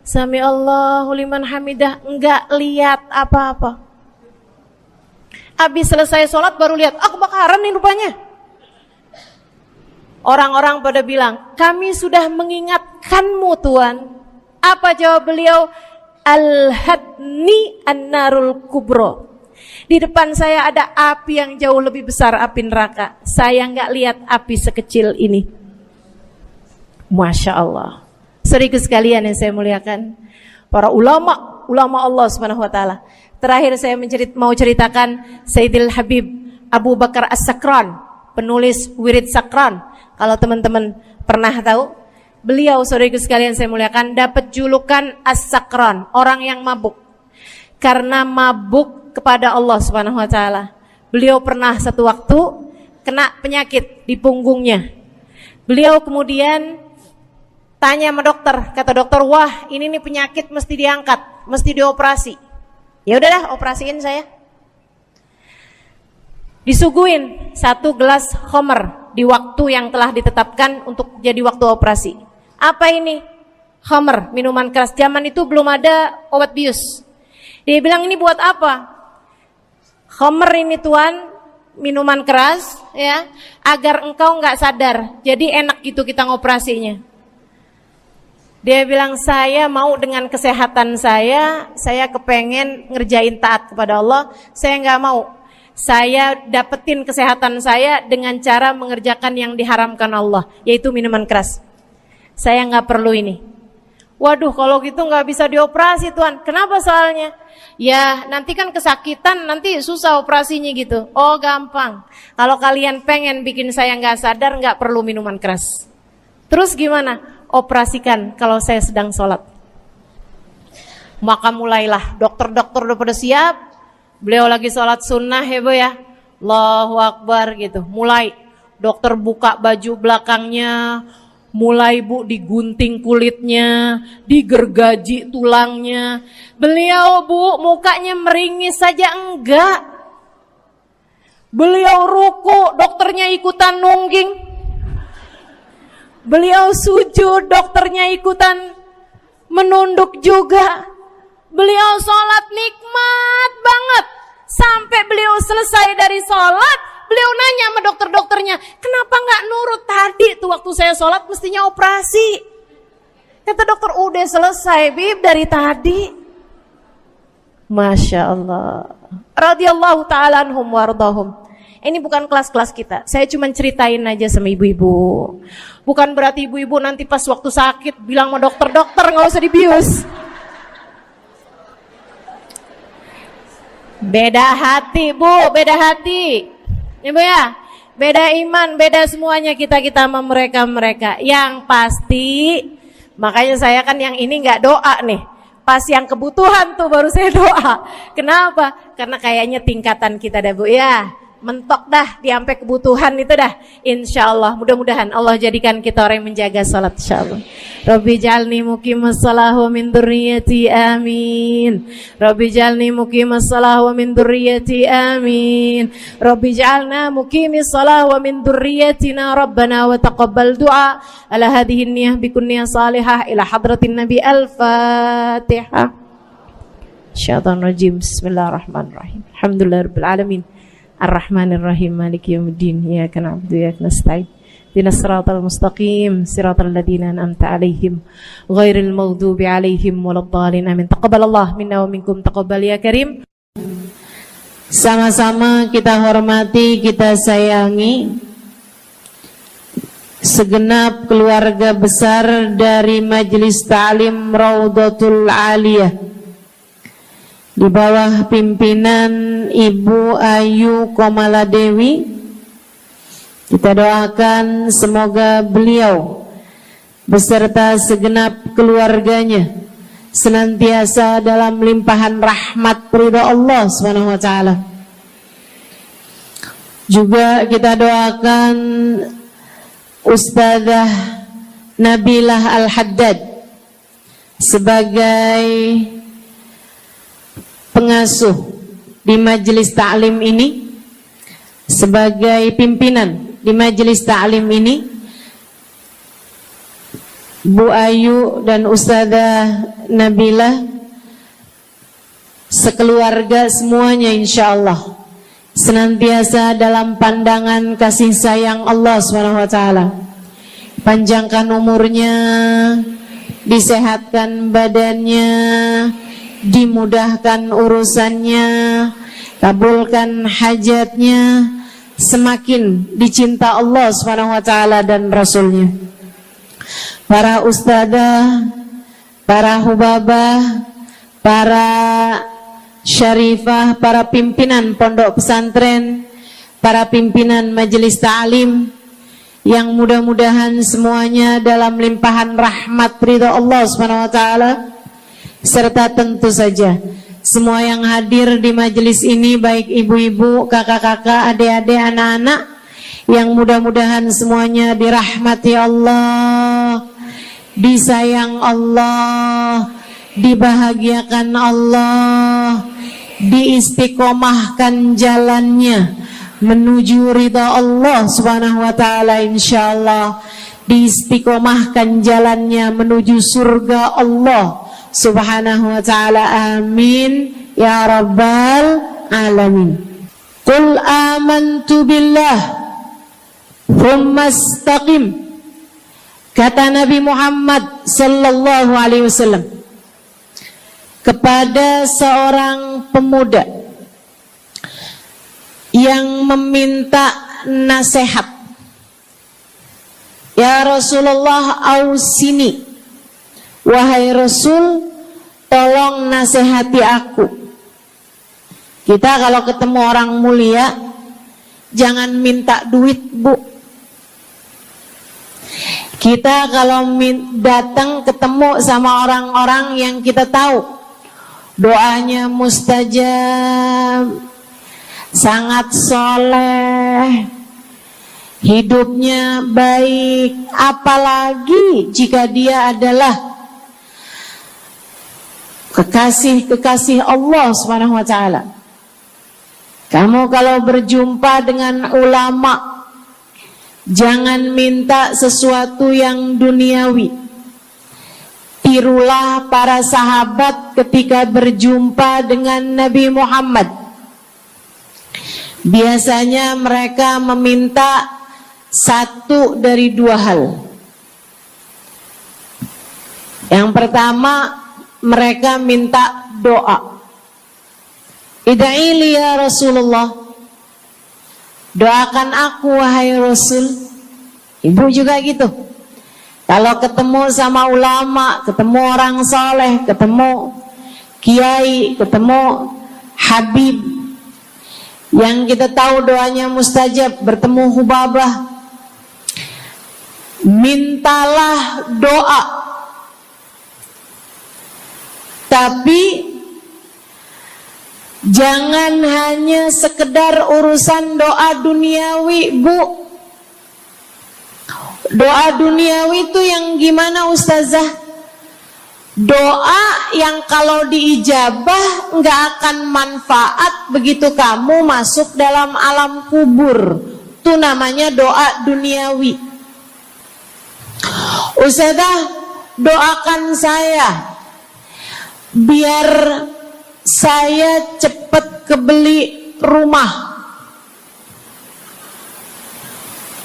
Sami Allahu liman hamidah, enggak lihat apa-apa. Habis selesai sholat baru lihat, kebakaran nih rupanya. Orang-orang pada bilang, kami sudah mengingatkanmu Tuhan. Apa jawab beliau? Al-hadni an-narul kubro. Di depan saya ada api yang jauh lebih besar, api neraka. Saya nggak lihat api sekecil ini. Masya Allah. Saudaraku sekalian yang saya muliakan, para ulama Allah Subhanahu Wa Taala. Terakhir saya mau ceritakan Sayyidil Habib Abu Bakar As-Sakran, penulis Wirid Sakran. Kalau teman-teman pernah tahu, beliau, saudaraku sekalian saya muliakan, dapat julukan As-Sakran, orang yang mabuk. Karena mabuk kepada Allah Subhanahu Wa Taala. Beliau pernah satu waktu kena penyakit di punggungnya. Beliau kemudian tanya sama dokter, kata dokter, wah ini nih penyakit mesti diangkat, mesti dioperasi. Ya udahlah, operasiin saya. Disuguhin 1 gelas khamr di waktu yang telah ditetapkan untuk jadi waktu operasi. Apa ini? Khamr, minuman keras. Zaman itu belum ada obat bius. Dia bilang, ini buat apa? Khamr ini Tuhan, minuman keras, ya, agar engkau nggak sadar. Jadi enak gitu kita ngoperasinya. Dia bilang, saya mau dengan kesehatan saya kepengen ngerjain taat kepada Allah. Saya nggak mau. Saya dapetin kesehatan saya dengan cara mengerjakan yang diharamkan Allah, yaitu minuman keras. Saya nggak perlu ini. Waduh, kalau gitu nggak bisa dioperasi Tuhan. Kenapa soalnya? Ya nanti kan kesakitan, nanti susah operasinya gitu. Oh gampang. Kalau kalian pengen bikin saya nggak sadar, nggak perlu minuman keras. Terus gimana? Operasikan kalau saya sedang sholat. Maka mulailah, dokter-dokter udah pada siap. Beliau lagi sholat sunnah ya Bu ya, Allahu Akbar gitu. Mulai dokter buka baju belakangnya, mulai Bu digunting kulitnya, digergaji tulangnya. Beliau Bu mukanya meringis saja enggak. Beliau ruku, dokternya ikutan nungging. Beliau sujud, dokternya ikutan menunduk juga. Beliau sholat nikmat banget. Sampai beliau selesai dari sholat, beliau nanya sama dokter-dokternya, kenapa nggak nurut tadi tuh waktu saya sholat mestinya operasi? Kata dokter, udah selesai Bib dari tadi. Masya Allah. Radhiyallahu ta'ala anhum wardahum. Ini bukan kelas-kelas kita. Saya cuma ceritain aja sama ibu-ibu. Bukan berarti ibu-ibu nanti pas waktu sakit bilang sama dokter-dokter nggak usah dibius. Beda hati Bu, beda hati. Ibu ya, beda iman, beda semuanya kita sama mereka. Yang pasti, makanya saya kan yang ini nggak doa nih. Pas yang kebutuhan tuh baru saya doa. Kenapa? Karena kayaknya tingkatan kita dah Bu ya. Mentok dah, sampai kebutuhan itu dah. Insyaallah, mudah-mudahan Allah jadikan kita orang yang menjaga salat insyaallah. Rabbi jalni muqimas shalah wa min dzurriyyati amin. Rabbi jalni muqimas shalah wa min dzurriyyati amin. Rabbi jalna muqimis shalah wa min dzurriyyatina rabbana wa taqabbal du'a. Ala hadhihi niyyah bi kunniyah salihah ila hadratin nabi al-fatihah. Syaitanir rajim. Bismillahirrahmanirrahim. Alhamdulillahirabbil alamin. Ar-Rahmanir-Rahim Maliki Yaumiddin. Iyyaka na'budu wa iyyaka nasta'in. Ihdinas siratal mustaqim, siratal ladzina an'amta 'alaihim ghairil maghdubi 'alaihim waladdallin. Amin. Taqabbalallahu minna wa minkum, taqabbal ya karim. Sama-sama kita hormati, kita sayangi segenap keluarga besar dari Majelis Ta'lim Raudhatul Aliyah di bawah pimpinan Ibu Ayu Komaladewi Kita doakan semoga beliau beserta segenap keluarganya senantiasa dalam limpahan rahmat ridha Allah Subhanahu wa taala. Juga kita doakan Ustazah Nabilah Al-Haddad sebagai pengasuh di majelis ta'lim ini, sebagai pimpinan di majelis ta'lim ini, Bu Ayu dan Ustazah Nabilah sekeluarga semuanya insyaallah senantiasa dalam pandangan kasih sayang Allah SWT. Panjangkan umurnya, disehatkan badannya, dimudahkan urusannya, kabulkan hajatnya, semakin dicinta Allah SWT dan Rasulnya. Para ustadzah, para hubabah, para syarifah, para pimpinan pondok pesantren, para pimpinan majelis ta'lim, yang mudah-mudahan semuanya dalam limpahan rahmat ridha Allah SWT, serta tentu saja semua yang hadir di majelis ini, baik ibu-ibu, kakak-kakak, adik-adik, anak-anak, yang mudah-mudahan semuanya dirahmati Allah, disayang Allah, dibahagiakan Allah, diistiqomahkan jalannya menuju ridha Allah Subhanahu wa taala, insyaallah diistiqomahkan jalannya menuju surga Allah Subhanahu wa taala. Amin ya rabbal alamin. Qul amantu billah thumma istaqim, kata Nabi Muhammad sallallahu alaihi wasallam kepada seorang pemuda yang meminta nasihat. Ya Rasulullah, ausini, wahai Rasul, tolong nasihati aku. Kita kalau ketemu orang mulia jangan minta duit, Bu. Kita kalau datang ketemu sama orang-orang yang kita tahu doanya mustajab, sangat soleh, hidupnya baik, apalagi jika dia adalah kekasih-kekasih Allah Subhanahu wa taala. Kamu kalau berjumpa dengan ulama, jangan minta sesuatu yang duniawi. Tirulah para sahabat ketika berjumpa dengan Nabi Muhammad. Biasanya mereka meminta satu dari dua hal. Yang pertama, mereka minta doa. Ida'ili ya Rasulullah, doakan aku wahai Rasul. Ibu juga gitu. Kalau ketemu sama ulama, ketemu orang soleh, ketemu kiai, ketemu habib yang kita tahu doanya mustajab, bertemu hubabah, mintalah doa. Tapi jangan hanya sekedar urusan doa duniawi, Bu. Doa duniawi itu yang gimana, Ustazah? Doa yang kalau diijabah nggak akan manfaat begitu kamu masuk dalam alam kubur. Itu namanya doa duniawi. Ustazah, doakan saya biar saya cepat kebeli rumah.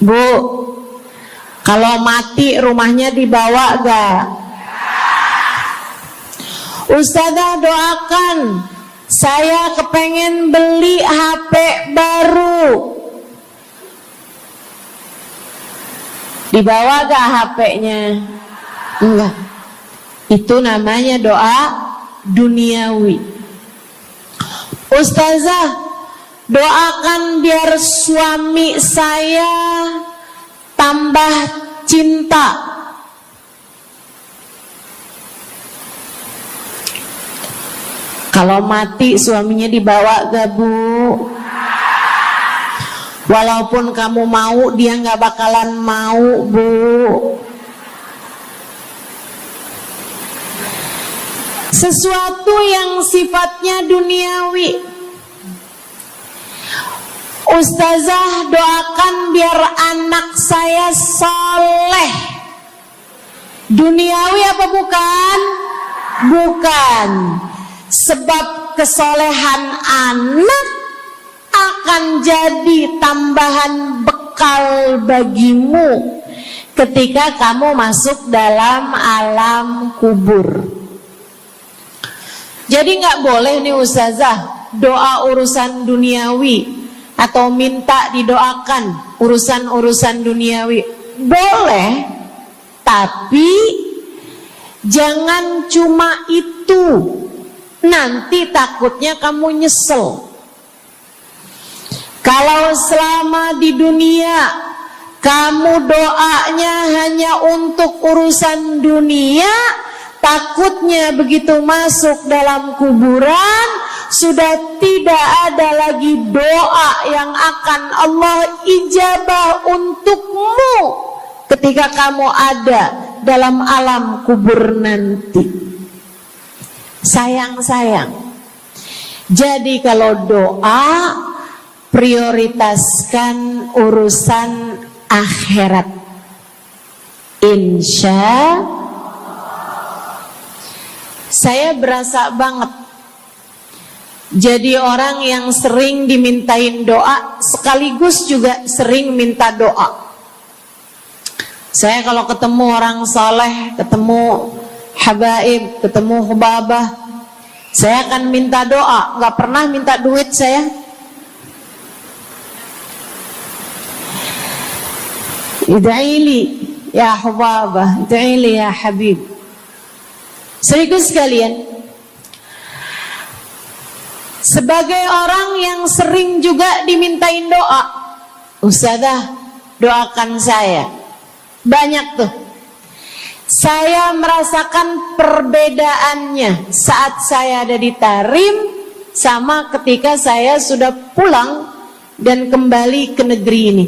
Bu, kalau mati rumahnya dibawa gak? Ustazah, doakan saya kepengen beli HP baru. Dibawa gak HP-nya? Enggak. Itu namanya doa duniawi. Ustazah, Doakan biar suami saya tambah cinta. Kalau mati suaminya dibawa gak, Bu? Walaupun kamu mau, dia gak bakalan mau, Bu. Sesuatu yang sifatnya duniawi. Ustazah, doakan biar anak saya soleh. Duniawi apa bukan? Bukan. Sebab kesolehan anak akan jadi tambahan bekal bagimu ketika kamu masuk dalam alam kubur. Jadi nggak boleh nih ustazah doa urusan duniawi atau minta didoakan urusan-urusan duniawi. Boleh, tapi jangan cuma itu. Nanti takutnya kamu nyesel. Kalau selama di dunia kamu doanya hanya untuk urusan dunia, takutnya begitu masuk dalam kuburan sudah tidak ada lagi doa yang akan Allah ijabah untukmu ketika kamu ada dalam alam kubur nanti. Sayang-sayang. Jadi kalau doa, prioritaskan urusan akhirat. Insya saya berasa banget jadi orang yang sering dimintain doa sekaligus juga sering minta doa. Saya kalau ketemu orang soleh, ketemu habaib, ketemu hubabah, saya akan minta doa, nggak pernah minta duit saya. Ida'ili ya hubabah, ida'ili ya habib. Serius sekalian, sebagai orang yang sering juga dimintain doa, ustazah doakan saya. Banyak tuh. Saya merasakan perbedaannya saat saya ada di Tarim sama ketika saya sudah pulang dan kembali ke negeri ini.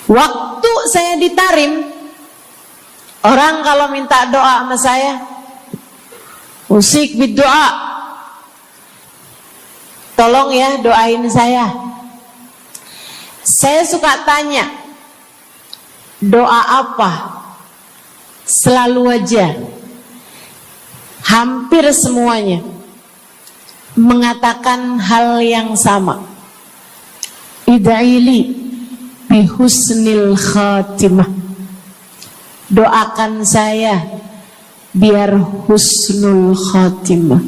Waktu saya di Tarim, orang kalau minta doa sama saya, usik berdoa, tolong ya doain saya. Saya suka tanya, doa apa? Selalu aja, hampir semuanya mengatakan hal yang sama. Ida'ili bihusnil khatimah. Doakan saya biar husnul khatimah.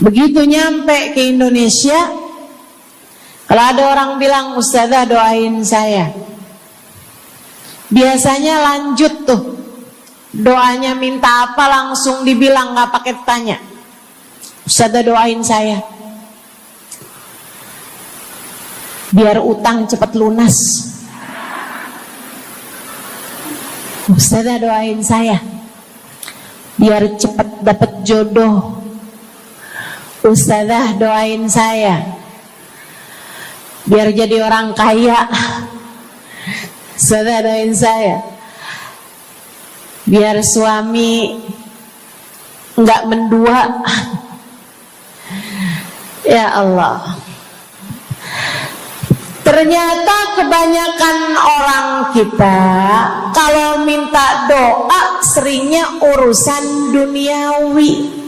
Begitu nyampe ke Indonesia, kalau ada orang bilang ustazah doain saya, biasanya lanjut tuh doanya, minta apa langsung dibilang, nggak pakai tanya. Ustazah doain saya biar utang cepat lunas. Ustazah doain saya biar cepat dapat jodoh. Ustazah doain saya biar jadi orang kaya. Ustazah doain saya biar suami nggak mendua. Ya Allah, ternyata kebanyakan orang kita kalau minta doa seringnya urusan duniawi.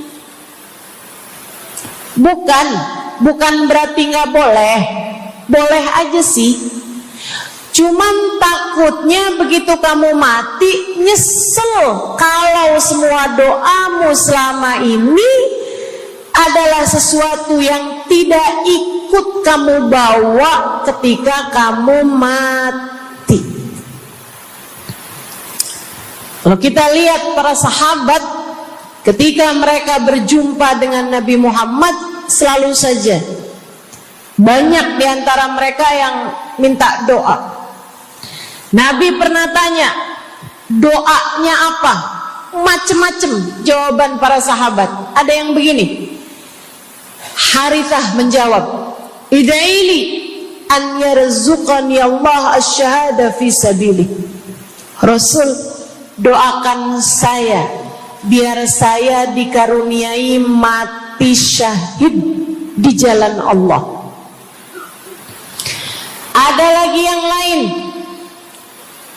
Bukan berarti nggak boleh, boleh aja sih. Cuman takutnya begitu kamu mati nyesel kalau semua doamu selama ini adalah sesuatu yang tidak ikut kamu bawa ketika kamu mati. Kalau kita lihat para sahabat ketika mereka berjumpa dengan Nabi Muhammad, selalu saja banyak di antara mereka yang minta doa. Nabi pernah tanya, doanya apa? Macem-macem jawaban para sahabat. Ada yang begini, Harithah menjawab, ida'ili an yarzuqani Allah asyhada fi sabilih. Rasul, doakan saya biar saya dikaruniai mati syahid di jalan Allah. Ada lagi yang lain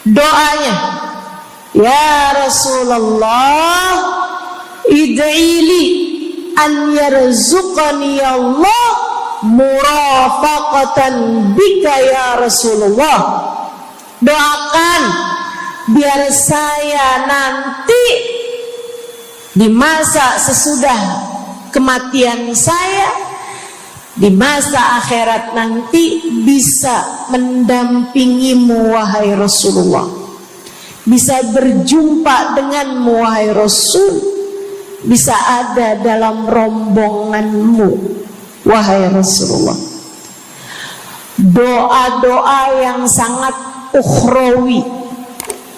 doanya, ya Rasulullah, id'ili an yarzuqani Allah murafaqatan bika ya Rasulullah. Doakan biar saya nanti di masa sesudah kematian saya, di masa akhirat nanti bisa mendampingimu wahai Rasulullah, bisa berjumpa denganmu wahai Rasul, bisa ada dalam rombonganmu wahai Rasulullah. Doa-doa yang sangat ukhrawi,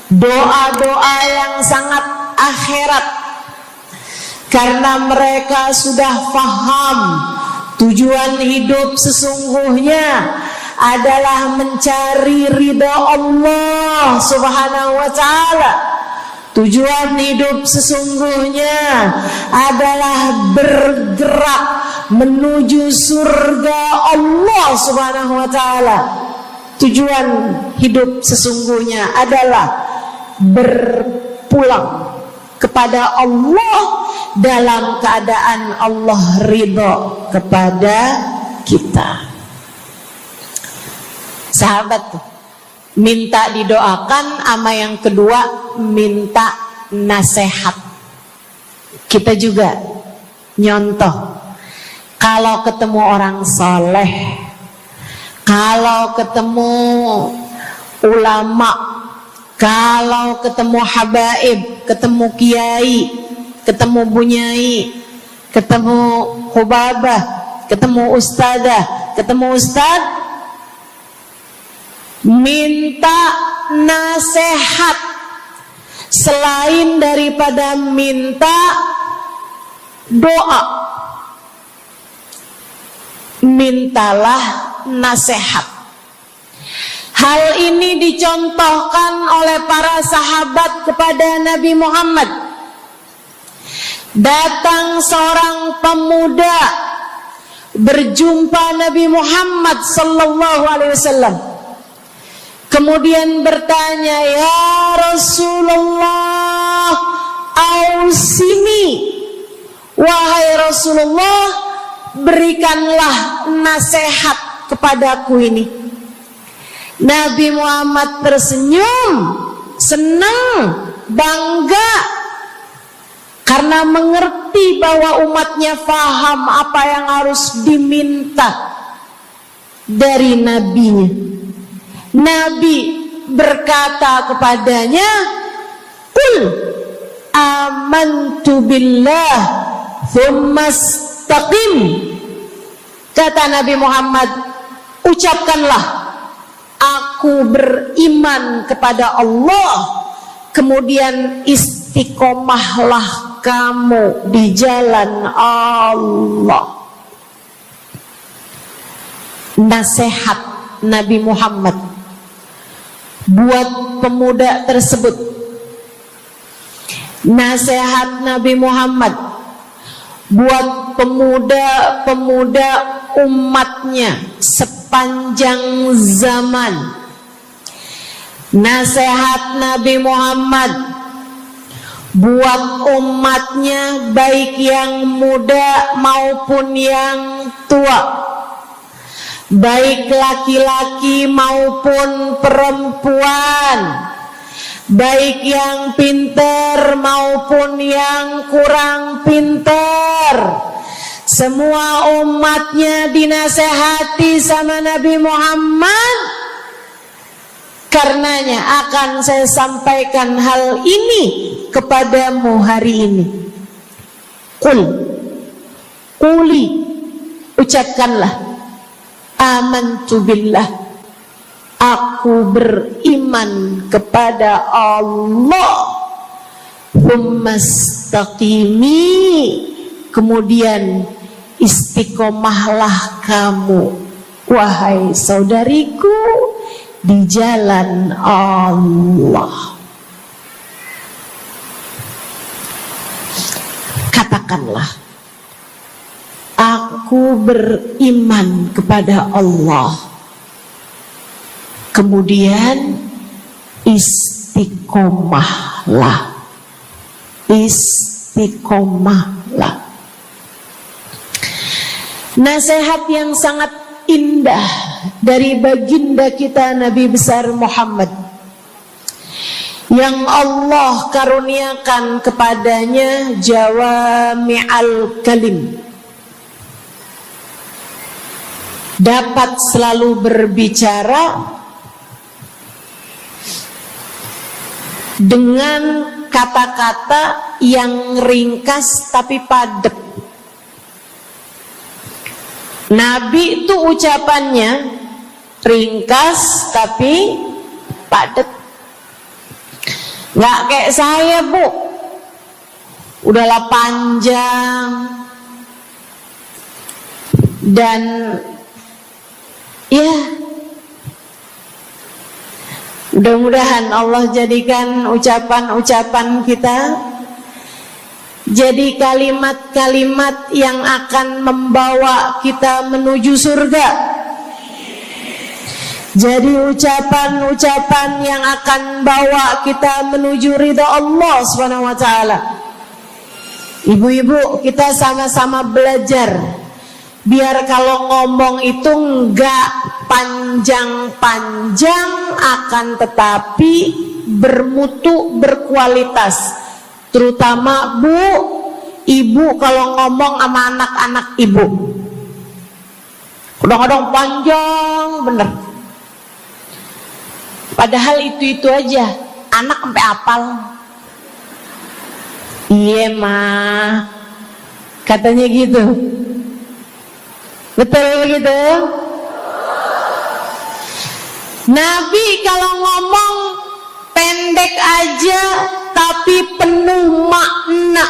doa-doa yang sangat akhirat, karena mereka sudah faham tujuan hidup sesungguhnya adalah mencari ridha Allah Subhanahu wa ta'ala. Tujuan hidup sesungguhnya adalah bergerak menuju surga Allah Subhanahu wa ta'ala. Tujuan hidup sesungguhnya adalah berpulang kepada Allah dalam keadaan Allah ridha kepada kita. Sahabat tuh minta didoakan, sama yang kedua minta nasihat. Kita juga nyontoh, kalau ketemu orang soleh, kalau ketemu ulama, kalau ketemu habaib, ketemu kiai, ketemu bunyai, ketemu hubabah, ketemu ustadzah, ketemu ustadz, minta nasihat. Selain daripada minta doa, mintalah nasihat. Hal ini dicontohkan oleh para sahabat kepada Nabi Muhammad. Datang seorang pemuda berjumpa Nabi Muhammad sallallahu alaihi wasallam. Kemudian bertanya, ya Rasulullah, ausini, wahai Rasulullah, berikanlah nasihat kepadaku ini. Nabi Muhammad tersenyum, senang, bangga, karena mengerti bahwa umatnya faham apa yang harus diminta dari nabinya. Nabi berkata kepadanya, qul amantu billah thumma istaqim. Kata Nabi Muhammad, ucapkanlah, aku beriman kepada Allah, kemudian istiqomahlah kamu di jalan Allah. Nasihat Nabi Muhammad buat pemuda tersebut, nasihat Nabi Muhammad buat pemuda-pemuda umatnya sepanjang zaman. Nasihat Nabi Muhammad buat umatnya, baik yang muda maupun yang tua, baik laki-laki maupun perempuan, baik yang pintar maupun yang kurang pintar. Semua umatnya dinasehati sama Nabi Muhammad. Karenanya akan saya sampaikan hal ini kepadamu hari ini. Quli, ucapkanlah, amantu billah, aku beriman kepada Allah. Tsumastaqimi, kemudian istiqomahlah kamu, wahai saudariku, di jalan Allah. Katakanlah, aku beriman kepada Allah, kemudian istiqomahlah. Nasihat yang sangat indah dari baginda kita Nabi besar Muhammad, yang Allah karuniakan kepadanya jawami'al kalim, dapat selalu berbicara dengan kata-kata yang ringkas tapi padat. Nabi itu ucapannya ringkas tapi padat. Nggak kayak saya, Bu, udahlah panjang. Dan ya, mudah-mudahan Allah jadikan ucapan-ucapan kita jadi kalimat-kalimat yang akan membawa kita menuju surga. Jadi ucapan-ucapan yang akan bawa kita menuju ridha Allah SWT. Ibu-ibu, kita sama-sama belajar, biar kalau ngomong itu enggak panjang-panjang, akan tetapi bermutu, berkualitas. Terutama Bu, ibu kalau ngomong sama anak-anak ibu, kadang-kadang panjang bener. Padahal itu aja, anak sampai hafal. Iya mah, katanya gitu. Betul begitu? Nabi kalau ngomong pendek aja tapi penuh makna.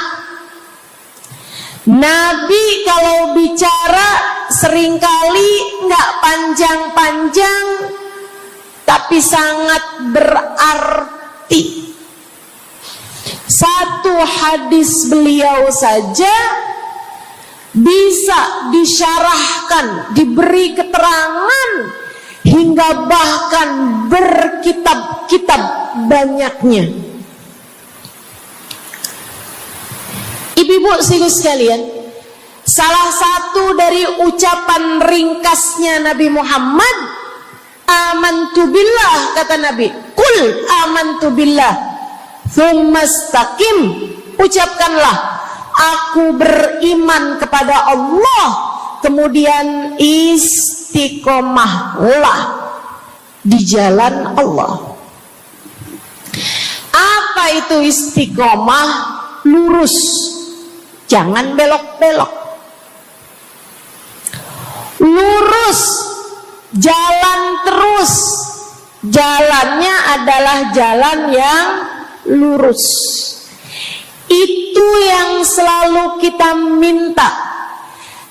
Nabi kalau bicara seringkali nggak panjang-panjang tapi sangat berarti. Satu hadis beliau saja bisa disyarahkan, diberi keterangan, hingga bahkan berkitab-kitab banyaknya. Ibu-ibu sekalian, salah satu dari ucapan ringkasnya Nabi Muhammad, amantu billah, kata Nabi, qul amantu billah, tsumastaqim, ucapkanlah, aku beriman kepada Allah, kemudian istiqomahlah di jalan Allah. Apa itu istiqomah? Lurus, jangan belok-belok. Lurus, jalan terus. Jalannya adalah jalan yang lurus. Itu yang selalu kita minta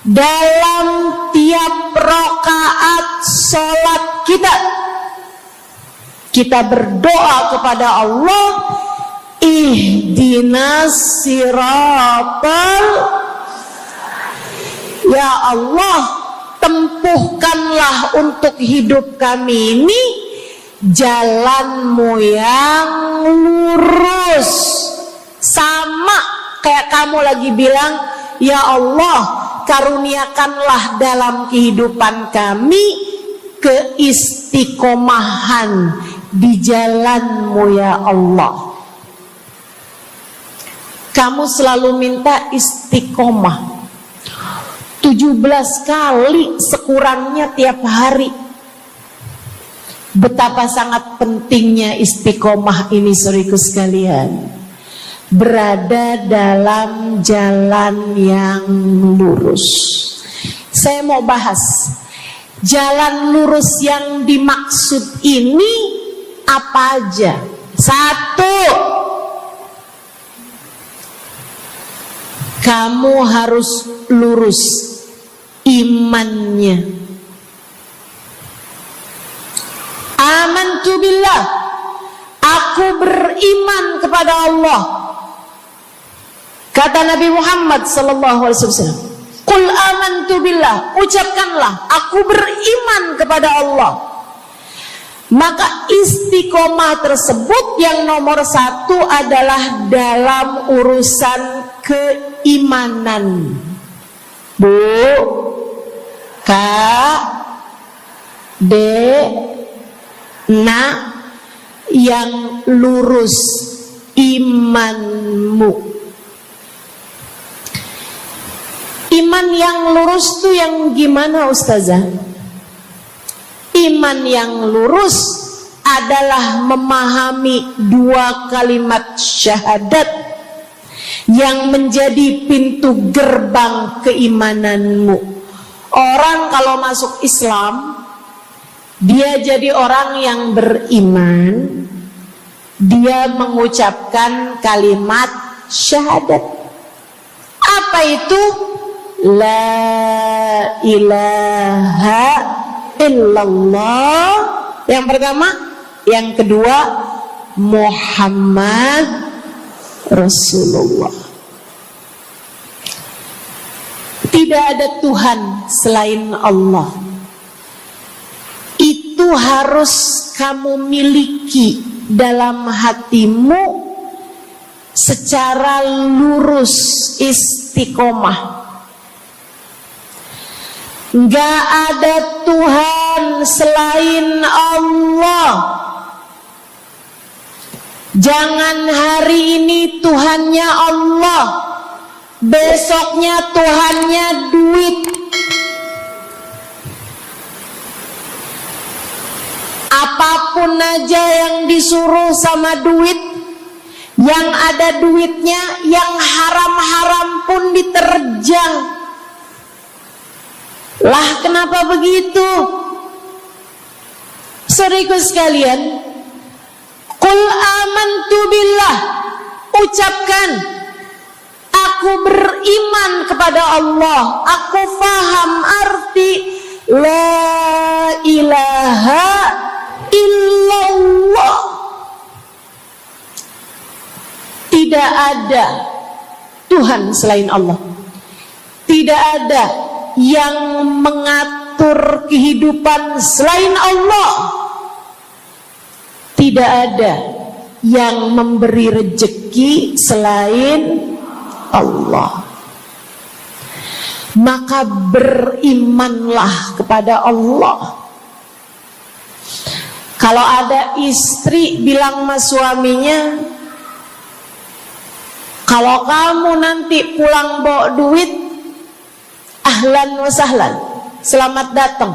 dalam tiap rakaat sholat kita. Kita berdoa kepada Allah, ihdinas siratal, ya Allah, tempuhkanlah untuk hidup kami ini jalanmu yang lurus. Sama kayak kamu lagi bilang, ya Allah, karuniakanlah dalam kehidupan kami keistiqomahan di jalanmu ya Allah. Kamu selalu minta istiqomah 17 kali sekurangnya tiap hari. Betapa sangat pentingnya istiqomah ini, saudaraku sekalian. berada dalam jalan yang lurus. Saya mau bahas jalan lurus yang dimaksud ini apa aja. 1, kamu harus lurus imannya. Amantu billah, aku beriman kepada Allah. Kata Nabi Muhammad sallallahu alaihi wasallam, qul amantu billah, ucapkanlah aku beriman kepada Allah. Maka istiqomah tersebut yang nomor 1 adalah dalam urusan keimanan. Bu, Kak, Dek, Nak, yang lurus imanmu. Iman yang lurus tuh yang gimana, Ustazah? Iman yang lurus adalah memahami 2 kalimat syahadat yang menjadi pintu gerbang keimananmu. Orang kalau masuk Islam, dia jadi orang yang beriman, dia mengucapkan kalimat syahadat. Apa itu? La ilaha illallah. Yang pertama. Yang kedua, Muhammad Rasulullah. Tidak ada Tuhan selain Allah. Itu harus kamu miliki dalam hatimu secara lurus, istiqomah. Gak ada Tuhan selain Allah. Jangan hari ini Tuhannya Allah, besoknya Tuhannya duit. Apapun aja yang disuruh sama duit, yang ada duitnya, yang haram-haram pun diterjang. Lah kenapa begitu? Saudaraku sekalian, qul amantu billah, ucapkan aku beriman kepada Allah, aku faham arti la ilaha illallah. Tidak ada Tuhan selain Allah. Tidak ada yang mengatur kehidupan selain Allah. Tidak ada yang memberi rezeki selain Allah. Maka berimanlah kepada Allah. Kalau ada istri bilang sama suaminya, kalau kamu nanti pulang bawa duit, ahlan wa sahlan, selamat datang.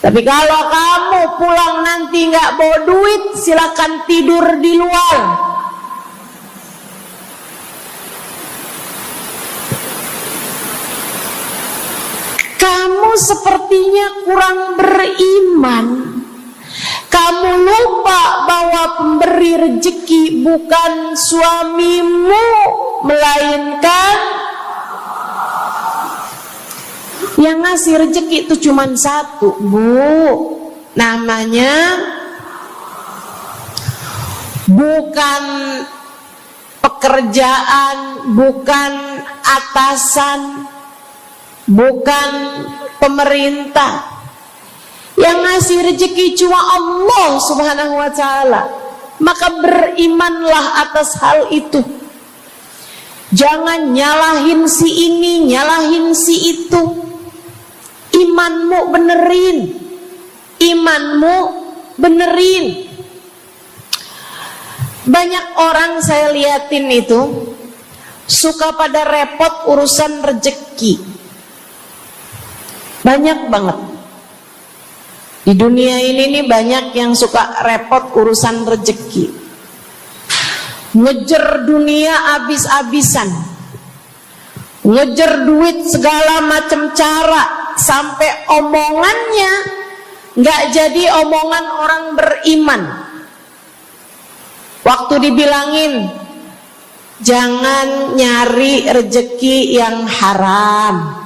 Tapi kalau kamu pulang nanti nggak bawa duit, silakan tidur di luar. Kamu sepertinya kurang beriman. Kamu lupa bahwa pemberi rezeki bukan suamimu, melainkan yang ngasih rezeki itu cuma 1, Bu. Namanya bukan pekerjaan, bukan atasan, bukan pemerintah. Yang ngasih rezeki cuma Allah Subhanahu wa ta'ala. Maka berimanlah atas hal itu. Jangan nyalahin si ini, nyalahin si itu. Imanmu benerin. Imanmu benerin. Banyak orang saya liatin itu suka pada repot urusan rezeki. Banyak banget. Di dunia ini nih banyak yang suka repot urusan rezeki. ngejar dunia abis-abisan, ngejar duit segala macam cara, sampai omongannya nggak jadi omongan orang beriman. Waktu dibilangin jangan nyari rejeki yang haram,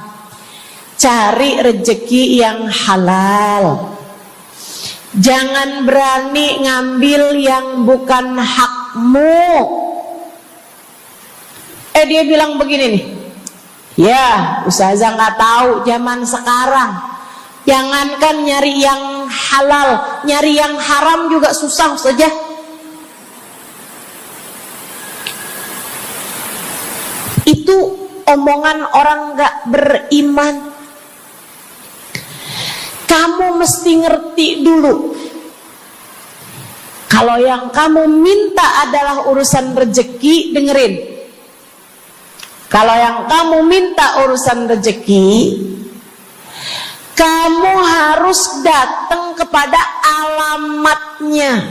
cari rejeki yang halal. Jangan berani ngambil yang bukan hakmu. Dia bilang begini nih, ya ustazah nggak tahu zaman sekarang, jangankan nyari yang halal, nyari yang haram juga susah saja. Itu omongan orang nggak beriman. Kamu mesti ngerti dulu, kalau yang kamu minta adalah urusan rezeki, dengerin. Kalau yang kamu minta urusan rezeki, kamu harus datang kepada alamatnya.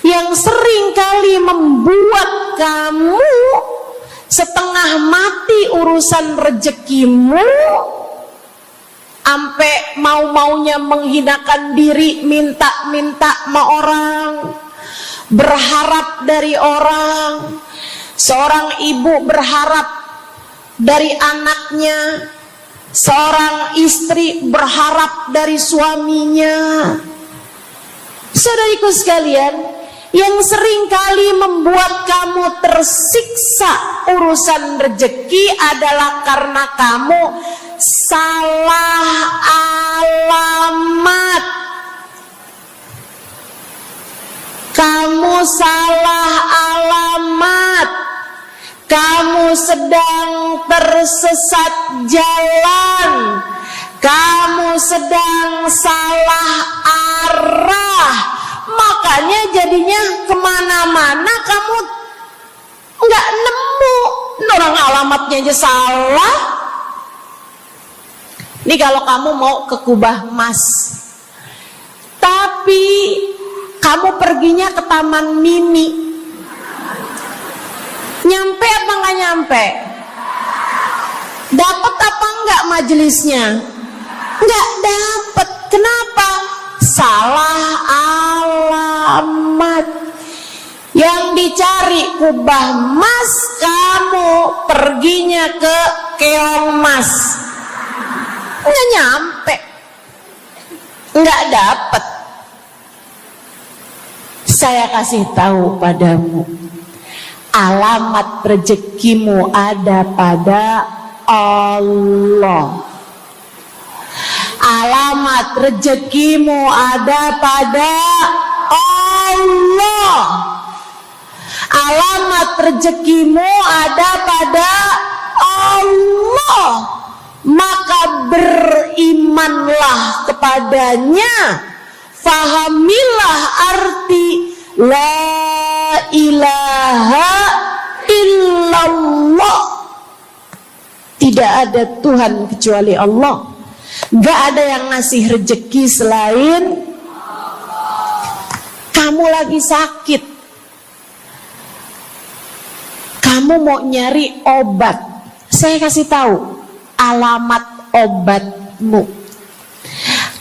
Yang sering kali membuat kamu setengah mati urusan rezekimu, sampai mau-maunya menghinakan diri, minta-minta sama orang, berharap dari orang. Seorang ibu berharap dari anaknya, seorang istri berharap dari suaminya. Saudariku sekalian, yang sering kali membuat kamu tersiksa urusan rezeki adalah karena kamu salah alamat. Kamu salah alamat. Kamu sedang tersesat jalan. Kamu sedang salah arah. Makanya jadinya kemana-mana kamu nggak nemu. Orang alamatnya aja salah. Ini kalau kamu mau ke Kubah Mas, tapi kamu perginya ke Taman Mini, nyampe apa nggak nyampe? Dapat apa nggak majelisnya? Nggak dapat. Kenapa? Salah alamat. Yang dicari Kubah Mas, kamu perginya ke Keong Mas. Nggak nyampe, nggak dapat. Saya kasih tahu padamu, alamat rezekimu ada pada Allah. Alamat rezekimu ada pada Allah. Alamat rezekimu ada pada Allah. Maka berimanlah kepadanya, fahamilah arti la ilaha illallah. Tidak ada Tuhan kecuali Allah. Gak ada yang ngasih rezeki selain kamu. Lagi sakit, kamu mau nyari obat, saya kasih tahu alamat obatmu.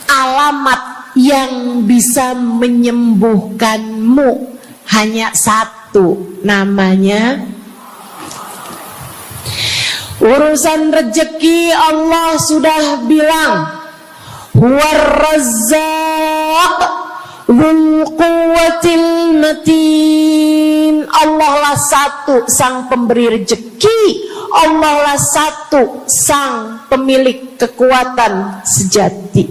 Alamat yang bisa menyembuhkanmu hanya satu, namanya urusan rezeki. Allah sudah bilang, War-Razzaq dzul quwwatil matin. Allah lah satu sang pemberi rezeki. Allah lah satu sang pemilik kekuatan sejati.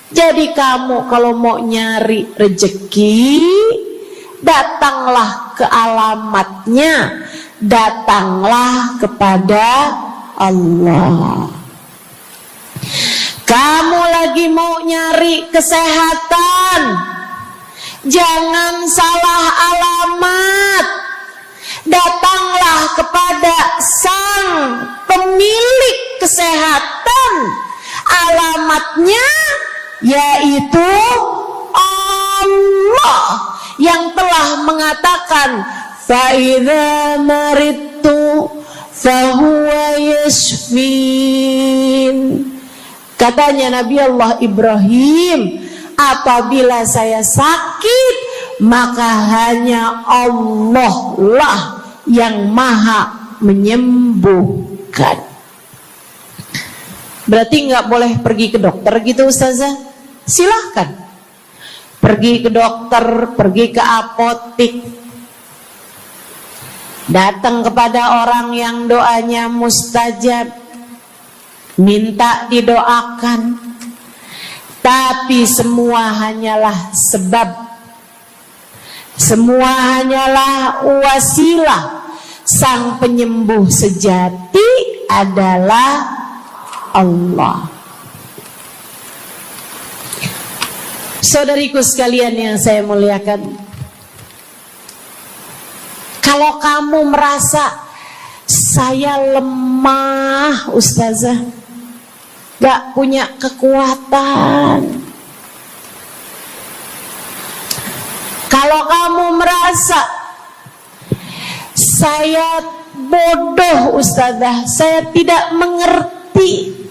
Jadi kamu kalau mau nyari rezeki, datanglah ke alamatnya, datanglah kepada Allah. Kamu lagi mau nyari kesehatan, jangan salah alamat. Datanglah kepada sang pemilik kesehatan. Alamatnya yaitu Allah yang telah mengatakan, fa idza maridtu fa huwa yashfin. Katanya Nabi Allah Ibrahim, apabila saya sakit, maka hanya Allah lah yang maha menyembuhkan. Berarti nggak boleh pergi ke dokter gitu Ustazah? Silahkan pergi ke dokter, pergi ke apotik, datang kepada orang yang doanya mustajab, minta didoakan. Tapi semua hanyalah sebab, semua hanyalah wasilah. Sang penyembuh sejati adalah Allah. Saudariku sekalian yang saya muliakan, kalau kamu merasa saya lemah Ustazah, gak punya kekuatan, kalau kamu merasa saya bodoh Ustazah, saya tidak mengerti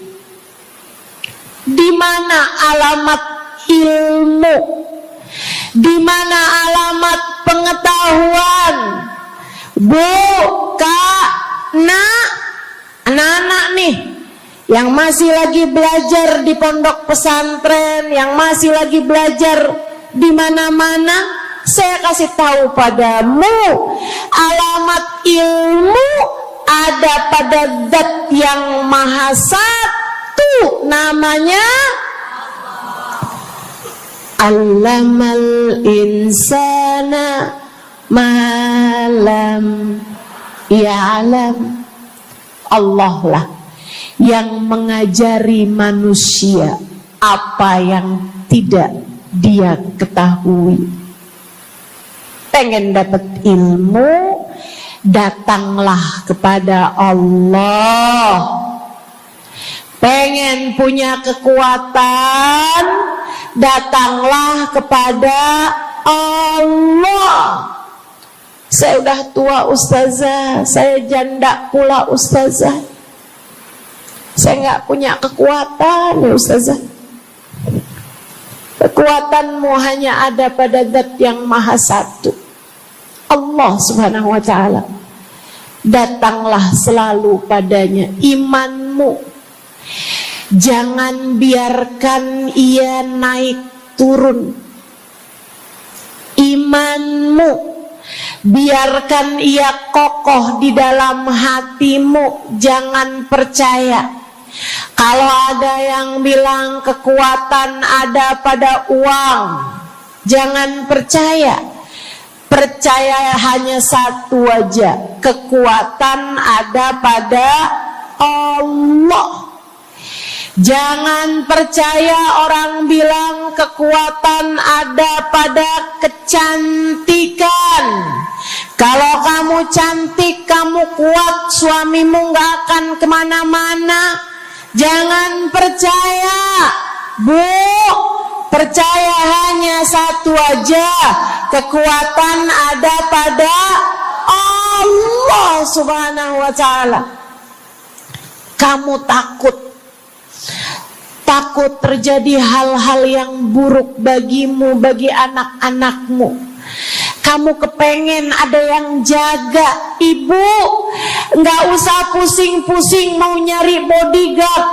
di mana alamat ilmu, di mana alamat pengetahuan. Bu, Kak, Nak, anak-anak nih yang masih lagi belajar di pondok pesantren, yang masih lagi belajar di mana-mana, saya kasih tahu padamu, alamat ilmu ada pada Zat yang Maha Satu, namanya Allamal insana malam ya'lam. Allah lah yang mengajari manusia apa yang tidak dia ketahui. Pengen dapat ilmu, datanglah kepada Allah. Pengen punya kekuatan, datanglah kepada Allah. Saya udah tua Ustazah, saya janda pula Ustazah, saya nggak punya kekuatan ya Ustazah. Kekuatanmu hanya ada pada Zat yang Maha Satu, Allah Subhanahu wa Ta'ala. Datanglah selalu padanya. Imanmu jangan biarkan ia naik turun. Imanmu biarkan ia kokoh di dalam hatimu. Jangan percaya kalau ada yang bilang kekuatan ada pada uang. Jangan percaya. Percaya hanya satu aja, kekuatan ada pada Allah. Jangan percaya orang bilang kekuatan ada pada kecantikan. Kalau kamu cantik, kamu kuat, suamimu gak akan kemana-mana. Jangan percaya, Bu. Percaya hanya satu aja, kekuatan ada pada Allah Subhanahu wa Ta'ala. Kamu takut terjadi hal-hal yang buruk bagimu, bagi anak-anakmu. Kamu kepengen ada yang jaga. Ibu gak usah pusing-pusing mau nyari bodyguard,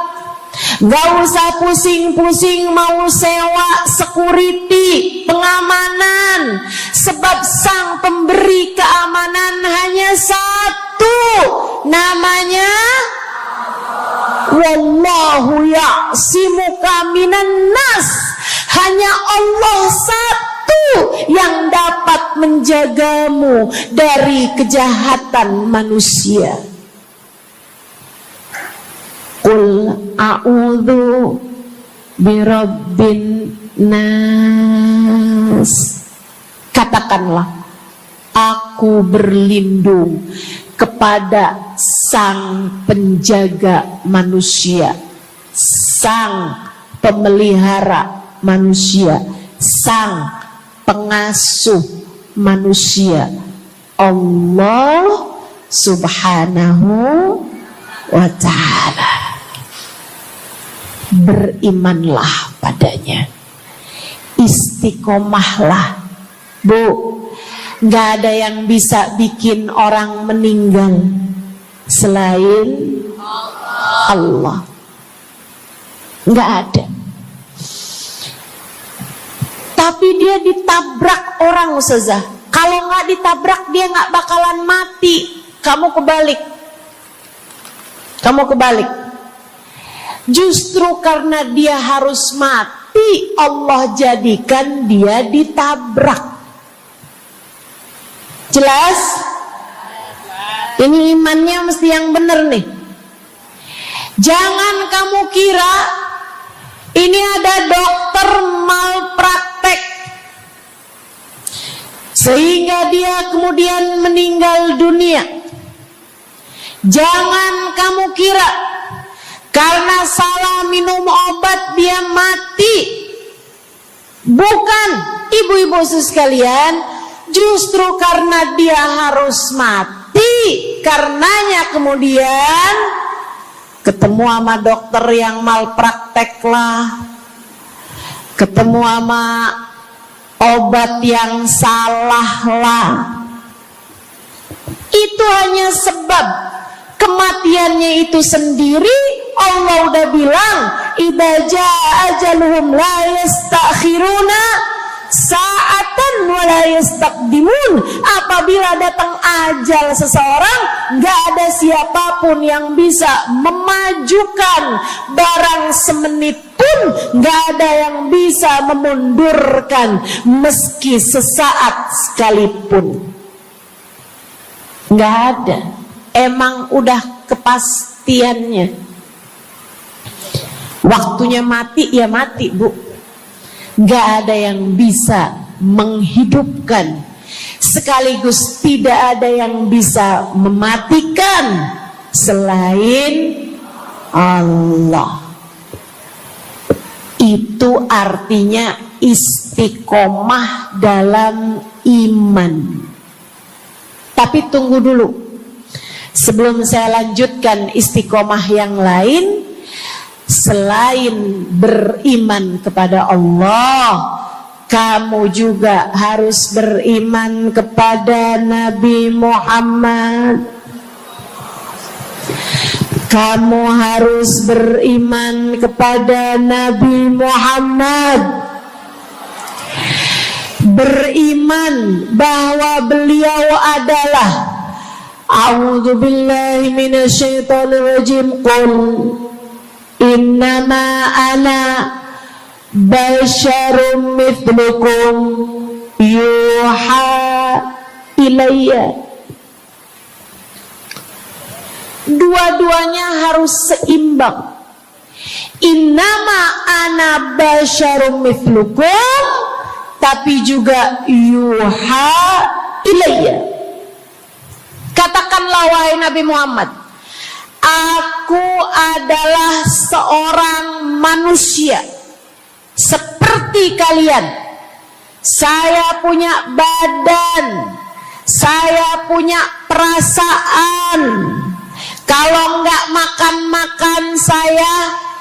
gak usah pusing-pusing mau sewa security, pengamanan. Sebab sang pemberi keamanan hanya satu, namanya Wallahu ya'simuka minan nas. Hanya Allah satu yang dapat menjagamu dari kejahatan manusia. Qul a'udzu birabbin nas. Katakanlah, aku berlindung kepada sang penjaga manusia, sang pemelihara manusia, sang pengasuh manusia, Allah Subhanahu wa ta'ala. Berimanlah padanya, istiqomahlah. Bu, gak ada yang bisa bikin orang meninggal selain Allah. Gak ada. Tapi dia ditabrak orang, Ustazah. Kalau gak ditabrak dia gak bakalan mati. Kamu kebalik. Justru karena dia harus mati, Allah jadikan dia ditabrak. Jelas? Ini imannya mesti yang benar nih. Jangan kamu kira ini ada dokter malpraktek sehingga dia kemudian meninggal dunia. Jangan kamu kira karena salah minum obat dia mati. Bukan, ibu-ibu sekalian, justru karena dia harus mati, karenanya kemudian ketemu sama dokter yang malpraktek lah, ketemu sama obat yang salah lah. Itu hanya sebab kematiannya itu sendiri. Allah udah bilang, idza jaa ajaluhum la yastakhiruna sa'atan wa la yastaqdimun. Apabila datang ajal seseorang, gak ada siapapun yang bisa memajukan barang semenit pun, gak ada yang bisa memundurkan meski sesaat sekalipun. Gak ada. Emang udah kepastiannya. Waktunya mati, ya mati, Bu. Gak ada yang bisa menghidupkan, sekaligus tidak ada yang bisa mematikan selain Allah. Itu artinya istiqomah dalam iman. Tapi tunggu dulu, sebelum saya lanjutkan istiqomah yang lain. Selain beriman kepada Allah, kamu juga harus beriman kepada Nabi Muhammad. Kamu harus beriman kepada Nabi Muhammad. Beriman bahwa beliau adalah, a'udzubillahi minasyaitonir rajim, qul innama ana basyarum mithlukum yuha ilayya. Dua-duanya harus seimbang. Innama ana basyarum mithlukum, tapi juga yuha ilayya. Katakanlah wahai Nabi Muhammad, aku adalah seorang manusia seperti kalian. Saya punya badan, saya punya perasaan. Kalau nggak makan-makan saya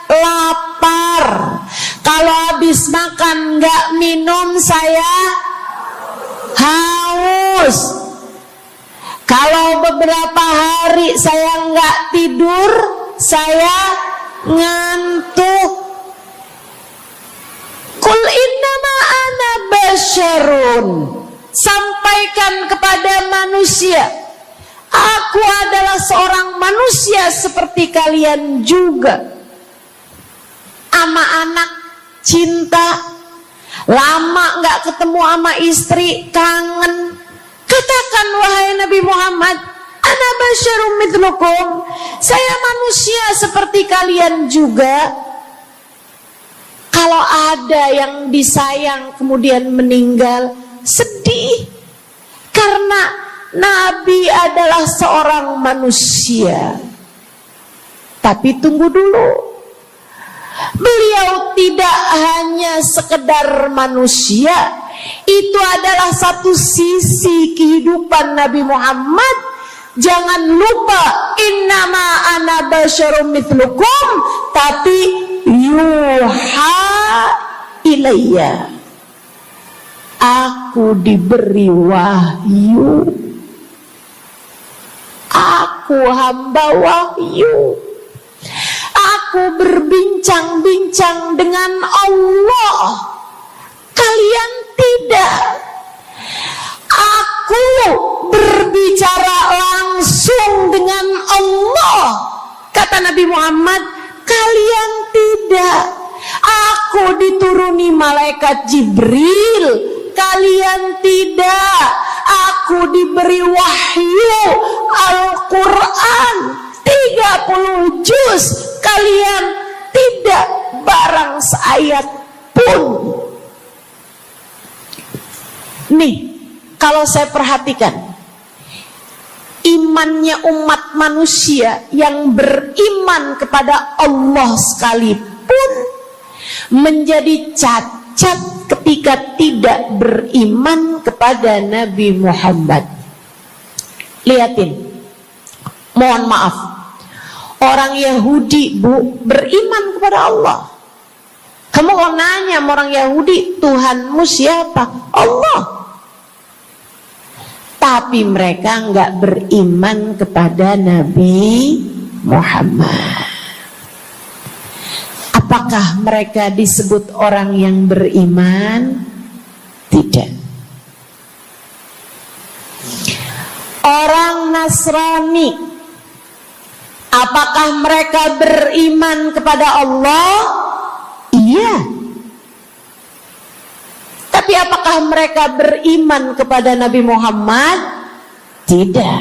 lapar. Kalau habis makan nggak minum saya haus. Kalau beberapa hari saya nggak tidur, saya ngantuk. Qul innama ana basyarun. Sampaikan kepada manusia, aku adalah seorang manusia seperti kalian juga. Ama anak cinta, lama nggak ketemu sama istri, kangen. Katakan wahai Nabi Muhammad, ana basyarum mithlukum, saya manusia seperti kalian juga. Kalau ada yang disayang kemudian meninggal, sedih. Karena Nabi adalah seorang manusia. Tapi tunggu dulu, beliau tidak hanya sekedar manusia, itu adalah satu sisi kehidupan Nabi Muhammad. Jangan lupa, innama ana basyarum mithlukum, tapi yuha ilayya, aku diberi wahyu, aku hamba wahyu, aku berbincang-bincang dengan Allah, kalian tidak. Aku berbicara langsung dengan Allah, kata Nabi Muhammad, kalian tidak. Aku dituruni malaikat Jibril, kalian tidak. Aku diberi wahyu Al-Quran 30 juz, kalian tidak barang seayat pun. Nih, kalau saya perhatikan, imannya umat manusia yang beriman kepada Allah sekalipun menjadi cacat ketika tidak beriman kepada Nabi Muhammad. Lihatin, mohon maaf, orang Yahudi beriman kepada Allah. Kamu kalau nanya sama orang Yahudi, Tuhanmu siapa? Allah. Tapi mereka enggak beriman kepada Nabi Muhammad. Apakah mereka disebut orang yang beriman? Tidak. Orang Nasrani, apakah mereka beriman kepada Allah? Iya. Tapi apakah mereka beriman kepada Nabi Muhammad? Tidak.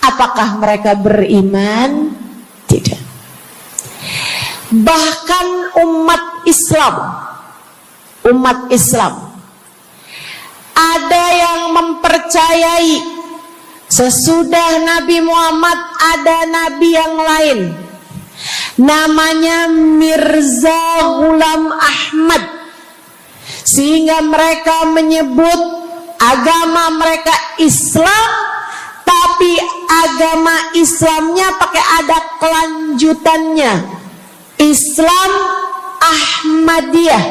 Apakah mereka beriman? Tidak. Bahkan umat Islam ada yang mempercayai sesudah Nabi Muhammad ada nabi yang lain, namanya Mirza Ghulam Ahmad, sehingga mereka menyebut agama mereka Islam, tapi agama Islamnya pakai ada kelanjutannya, Islam Ahmadiyah.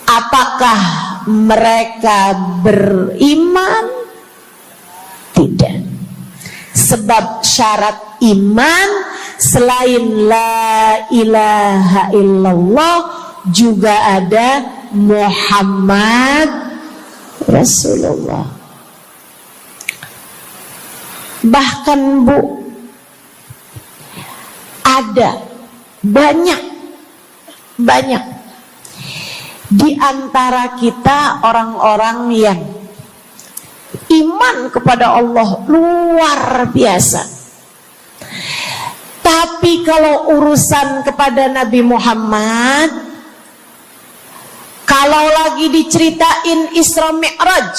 Apakah mereka beriman? Tidak. Sebab syarat iman selain la ilaha illallah juga ada Muhammad Rasulullah. Bahkan Bu, ada banyak di antara kita orang-orang yang iman kepada Allah luar biasa, tapi kalau urusan kepada Nabi Muhammad, kalau lagi diceritain Isra Mi'raj,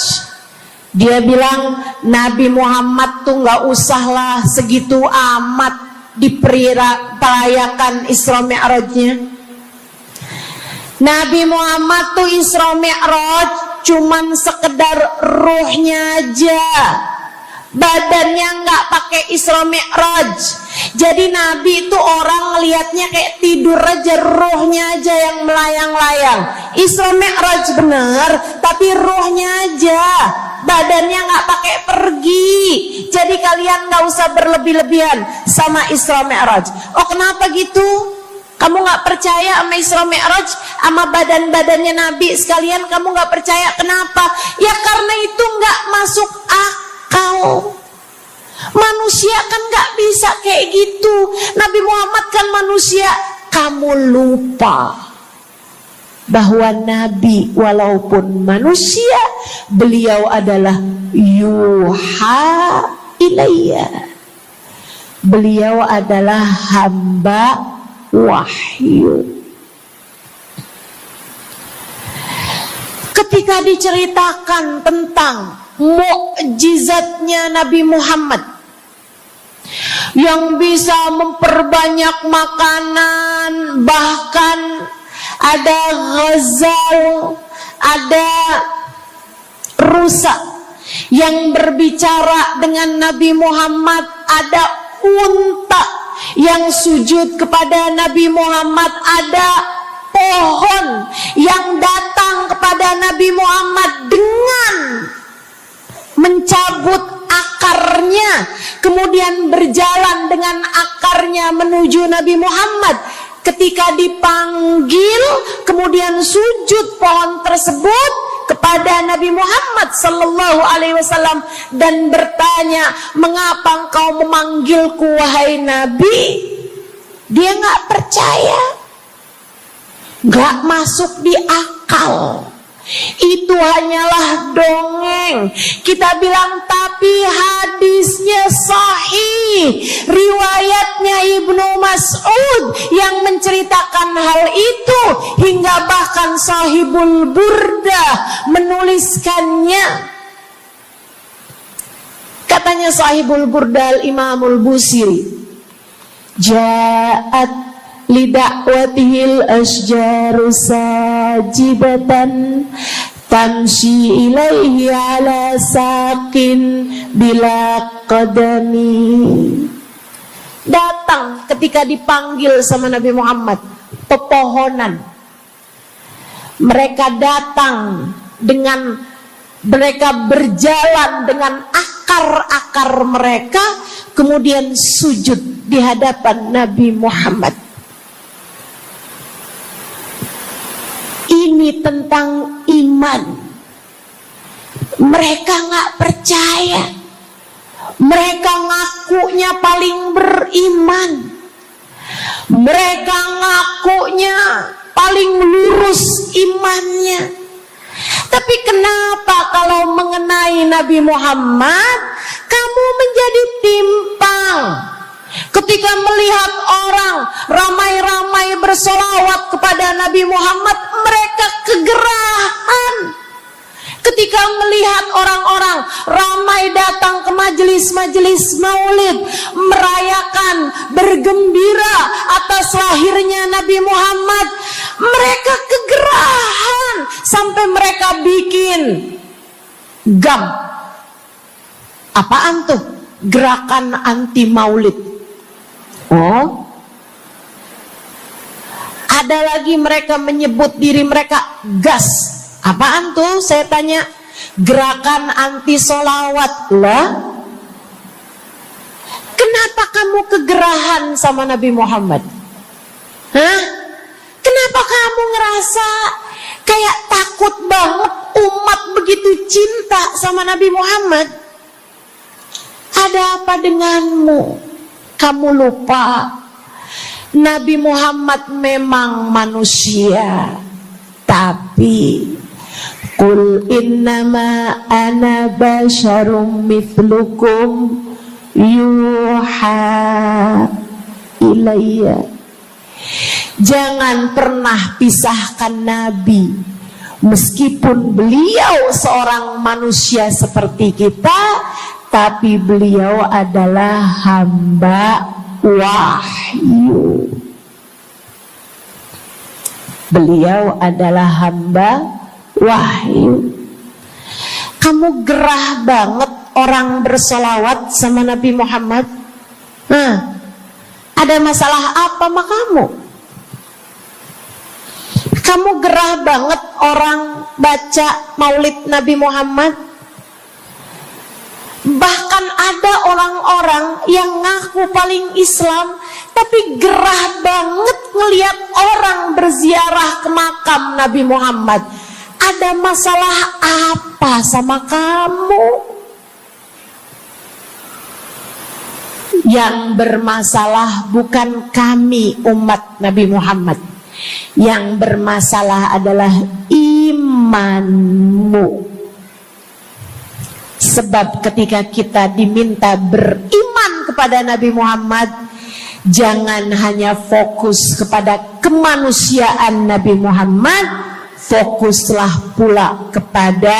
dia bilang Nabi Muhammad tuh gak usahlah segitu amat diperayakan Isra Mi'rajnya. Nabi Muhammad tuh Isra Mi'raj cuman sekedar ruhnya aja, badannya nggak pakai Isra Mi'raj. Jadi Nabi itu orang ngelihatnya kayak tidur aja, ruhnya aja yang melayang-layang. Isra Mi'raj bener, tapi ruhnya aja, badannya nggak pakai pergi. Jadi kalian nggak usah berlebih-lebihan sama Isra Mi'raj. Oh kenapa gitu? Kamu gak percaya sama Isra Mi'raj, sama badan-badannya Nabi sekalian, kamu gak percaya, kenapa? Ya karena itu gak masuk akal. Manusia kan gak bisa kayak gitu. Nabi Muhammad kan manusia. Kamu lupa bahwa Nabi walaupun manusia, beliau adalah yuha ilayya, beliau adalah hamba wahyu. Ketika diceritakan tentang mukjizatnya Nabi Muhammad yang bisa memperbanyak makanan, bahkan ada ghazal, ada rusa yang berbicara dengan Nabi Muhammad, ada unta yang sujud kepada Nabi Muhammad, ada pohon yang datang kepada Nabi Muhammad dengan mencabut akarnya, kemudian berjalan dengan akarnya menuju Nabi Muhammad. Ketika dipanggil, kemudian sujud pohon tersebut kepada Nabi Muhammad sallallahu alaihi wasallam dan bertanya, "Mengapa engkau memanggilku wahai Nabi?" Dia nggak percaya, nggak masuk di akal. Itu hanyalah dongeng. Kita bilang tapi hadisnya sahih. Riwayatnya Ibnu Mas'ud yang menceritakan hal itu, hingga bahkan Sahibul Burdah menuliskannya. Katanya Sahibul Burdah Imamul Busiri, ja'at lidakwatihil asjaru sajibatan tamshi ilaihi ala saqin bila qadami. Datang ketika dipanggil sama Nabi Muhammad pepohonan. Mereka datang dengan, mereka berjalan dengan akar-akar mereka, kemudian sujud di hadapan Nabi Muhammad. Ini tentang iman. Mereka nggak percaya. Mereka ngakunya paling beriman. Mereka ngakunya paling lurus imannya. Tapi kenapa kalau mengenai Nabi Muhammad kamu menjadi timpang? Ketika melihat orang ramai-ramai bersolawat kepada Nabi Muhammad, mereka kegerahan. Ketika melihat orang-orang ramai datang ke majelis-majelis maulid, merayakan, bergembira atas lahirnya Nabi Muhammad, mereka kegerahan sampai mereka bikin GAM. Apaan tuh? Gerakan anti maulid. Oh, ada lagi mereka menyebut diri mereka GAS. Apaan tuh? Saya tanya. Gerakan anti solawat lah. Kenapa kamu kegerahan sama Nabi Muhammad? Hah? Kenapa kamu ngerasa kayak takut banget umat begitu cinta sama Nabi Muhammad? Ada apa denganmu? Kamu lupa Nabi Muhammad memang manusia, tapi qul innama ana basyarum mithlukum yuha ilayya. Jangan pernah pisahkan Nabi, meskipun beliau seorang manusia seperti kita, tapi beliau adalah hamba wahyu. Beliau adalah hamba wahyu. Kamu gerah banget orang bersolawat sama Nabi Muhammad. Ada masalah apa sama kamu? Kamu gerah banget orang baca maulid Nabi Muhammad. Bahkan ada orang-orang yang ngaku paling Islam, tapi gerah banget ngelihat orang berziarah ke makam Nabi Muhammad. Ada masalah apa sama kamu? Yang bermasalah bukan kami umat Nabi Muhammad. Yang bermasalah adalah imanmu. Sebab ketika kita diminta beriman kepada Nabi Muhammad, jangan hanya fokus kepada kemanusiaan Nabi Muhammad, fokuslah pula kepada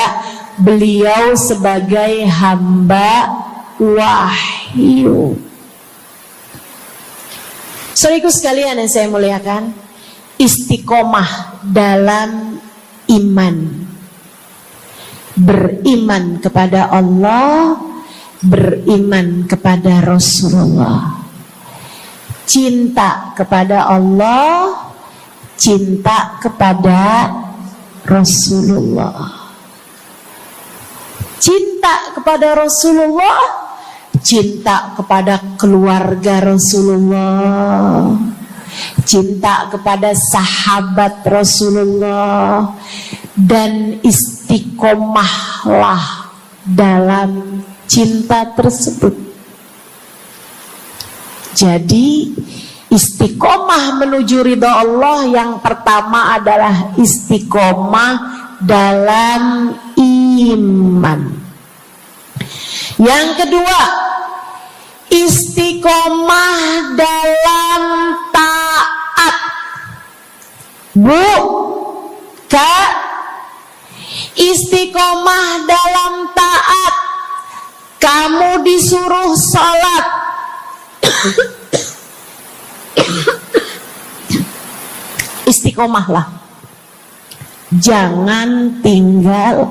beliau sebagai hamba wahyu. Saudaraku sekalian yang saya muliakan, istiqomah dalam iman. Beriman kepada Allah, beriman kepada Rasulullah. Cinta kepada Allah, cinta kepada Rasulullah. Cinta kepada Rasulullah, cinta kepada keluarga Rasulullah, cinta kepada sahabat Rasulullah, dan istiqomahlah dalam cinta tersebut. Jadi istiqomah menuju ridha Allah yang pertama adalah istiqomah dalam iman. Yang kedua, istiqomah dalam taat. Bu, Kak, istiqomah dalam taat. Kamu disuruh sholat, istiqomahlah. Jangan tinggal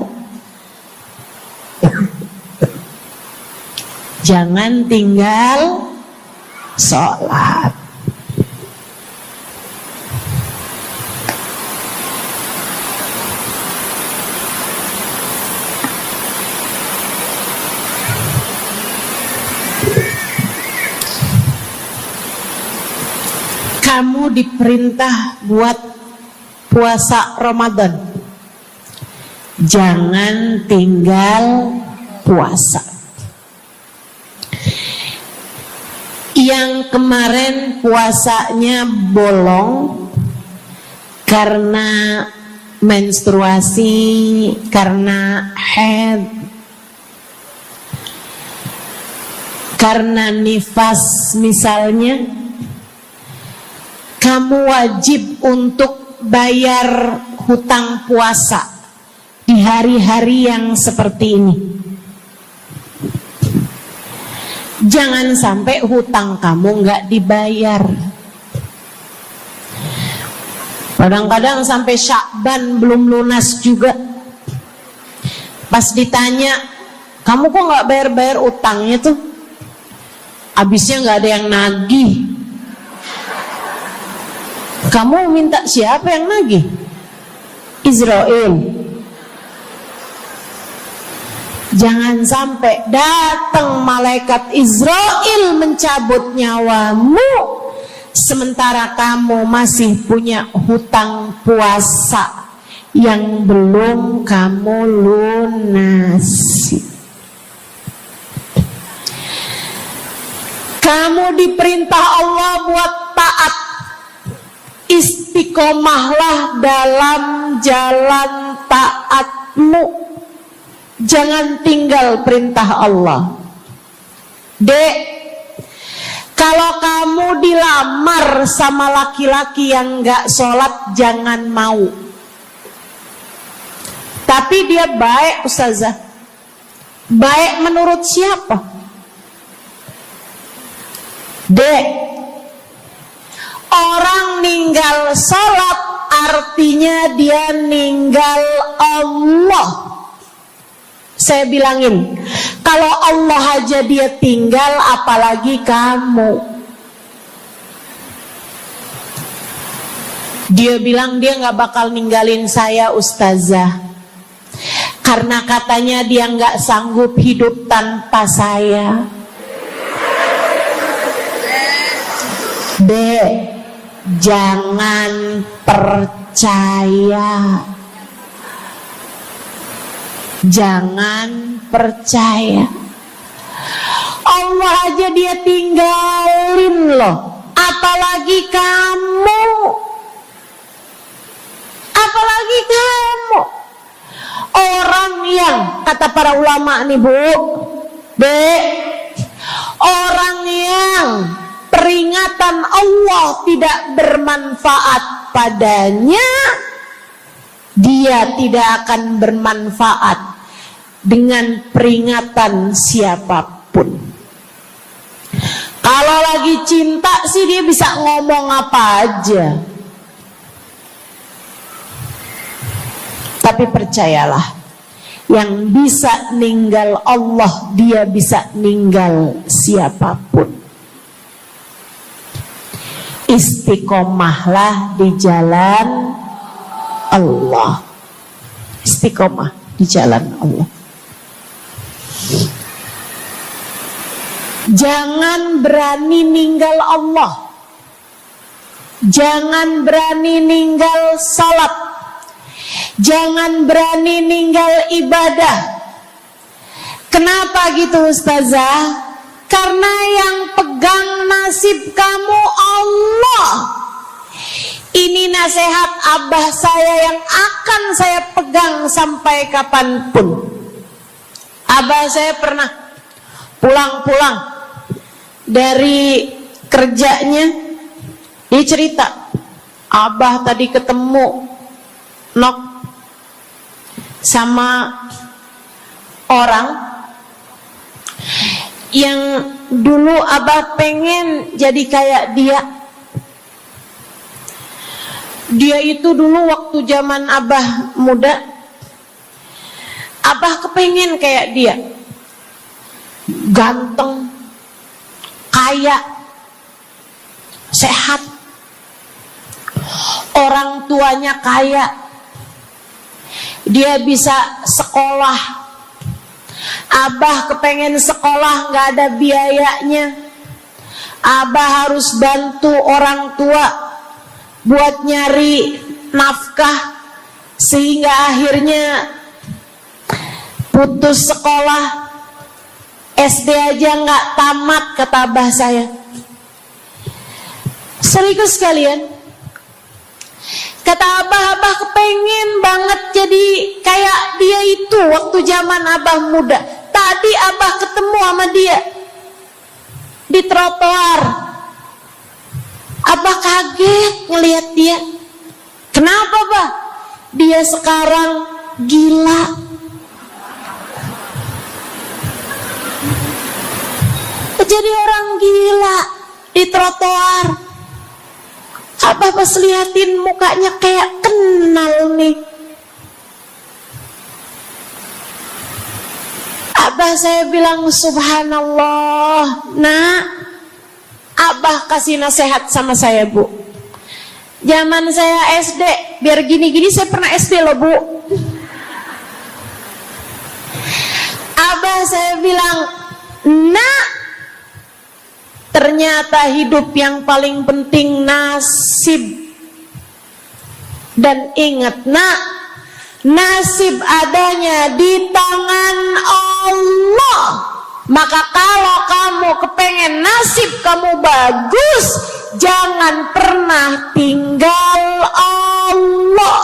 sholat. Kamu diperintah buat puasa Ramadan, jangan tinggal puasa. Yang kemarin puasanya bolong karena menstruasi, karena haid, karena nifas misalnya, kamu wajib untuk bayar hutang puasa di hari-hari yang seperti ini. Jangan sampai hutang kamu nggak dibayar. Kadang-kadang sampai Syakban belum lunas juga. Pas ditanya, kamu kok nggak bayar-bayar utangnya tuh? Habisnya nggak ada yang nagih. Kamu minta siapa yang nagih? Israel. Jangan sampai datang malaikat Israel mencabut nyawamu, sementara kamu masih punya hutang puasa yang belum kamu lunasi. Kamu diperintah Allah buat taat. Istiqomahlah dalam jalan taatmu. Jangan tinggal perintah Allah. Dek, kalau kamu dilamar sama laki-laki yang gak sholat, jangan mau. Tapi dia baik, Ustazah. Baik menurut siapa? Dek, orang ninggal sholat artinya dia ninggal Allah. Saya bilangin, kalau Allah aja dia tinggal, apalagi kamu. Dia bilang dia gak bakal ninggalin saya, Ustazah, karena katanya dia gak sanggup hidup tanpa saya. Dek, jangan percaya. Jangan percaya. Allah aja dia tinggalin loh, apalagi kamu. Apalagi kamu. Orang yang, kata para ulama nih Bu, Dek, orang yang peringatan Allah tidak bermanfaat padanya, dia tidak akan bermanfaat dengan peringatan siapapun. Kalau lagi cinta sih dia bisa ngomong apa aja. Tapi percayalah, yang bisa ninggal Allah, dia bisa ninggal siapapun. Istiqomahlah di jalan Allah. Istiqomah di jalan Allah. Jangan berani ninggal Allah. Jangan berani ninggal salat. Jangan berani ninggal ibadah. Kenapa gitu Ustazah? Karena yang pegang nasib kamu Allah. Ini nasihat abah saya yang akan saya pegang sampai kapanpun. Abah saya pernah pulang-pulang dari kerjanya, dia cerita, abah tadi ketemu nok sama orang yang dulu abah pengen jadi kayak dia. Dia itu dulu waktu zaman abah muda, abah kepengen kayak dia, ganteng, kaya, sehat, orang tuanya kaya, dia bisa sekolah. Abah kepengen sekolah, nggak ada biayanya. Abah harus bantu orang tua buat nyari nafkah, sehingga akhirnya putus sekolah. SD aja nggak tamat, kata abah saya. Serius kalian? Kata abah kepengen banget jadi kayak dia itu waktu zaman abah muda. Tadi abah ketemu sama dia di trotoar. Abah kaget ngelihat dia. Kenapa, Bah? Dia sekarang gila. Jadi orang gila di trotoar. Abah pas liatin mukanya kayak kenal nih. Abah saya bilang subhanallah. Nah, abah kasih nasihat sama saya, Bu. Zaman saya SD, biar gini-gini saya pernah SD loh, Bu. Abah saya bilang, nah, ternyata hidup yang paling penting nasib. Dan ingat, nak, nasib adanya di tangan Allah. Maka kalau kamu kepengen nasib kamu bagus, jangan pernah tinggal Allah.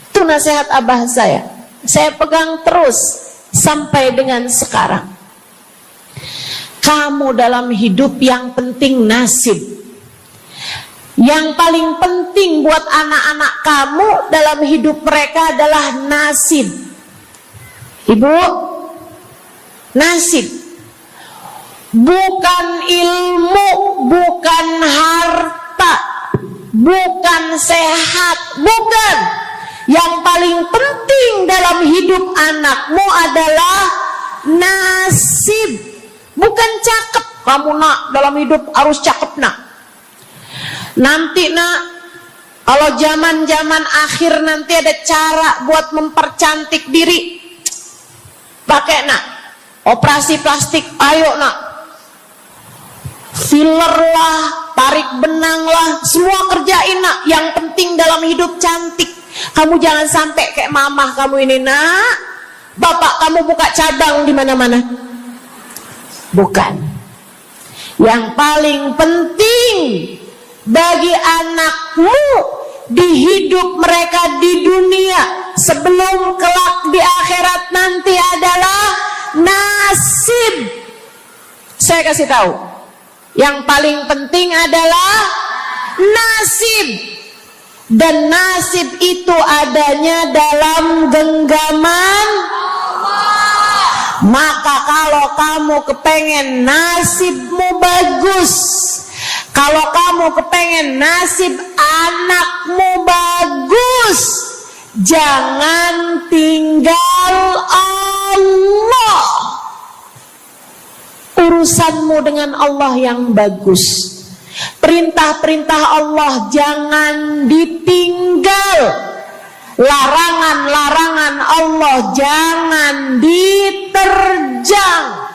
Itu nasihat abah saya. Saya pegang terus sampai dengan sekarang. Kamu dalam hidup yang penting nasib. Yang paling penting buat anak-anak kamu dalam hidup mereka adalah nasib. Ibu, nasib. Bukan ilmu, bukan harta, bukan sehat, bukan. Yang paling penting dalam hidup anakmu adalah nasib. Bukan cakep. Kamu nak dalam hidup harus cakep nak. Nanti nak, kalau zaman-zaman akhir nanti ada cara buat mempercantik diri. Pakai nak, operasi plastik, ayo nak. Filler lah, tarik benang lah, semua kerjain nak. Yang penting dalam hidup cantik. Kamu jangan sampai kayak mamah kamu ini nak. Bapak kamu buka cabang di mana-mana. Bukan. Yang paling penting bagi anakmu di hidup mereka di dunia sebelum kelak di akhirat nanti adalah nasib. Saya kasih tahu, yang paling penting adalah nasib. Dan nasib itu adanya dalam genggaman Allah. Maka kalau kamu kepengen nasibmu bagus, kalau kamu kepengen nasib anakmu bagus, jangan tinggal Allah. Urusanmu dengan Allah yang bagus. Perintah-perintah Allah jangan ditinggal. Larangan-larangan Allah jangan diterjang.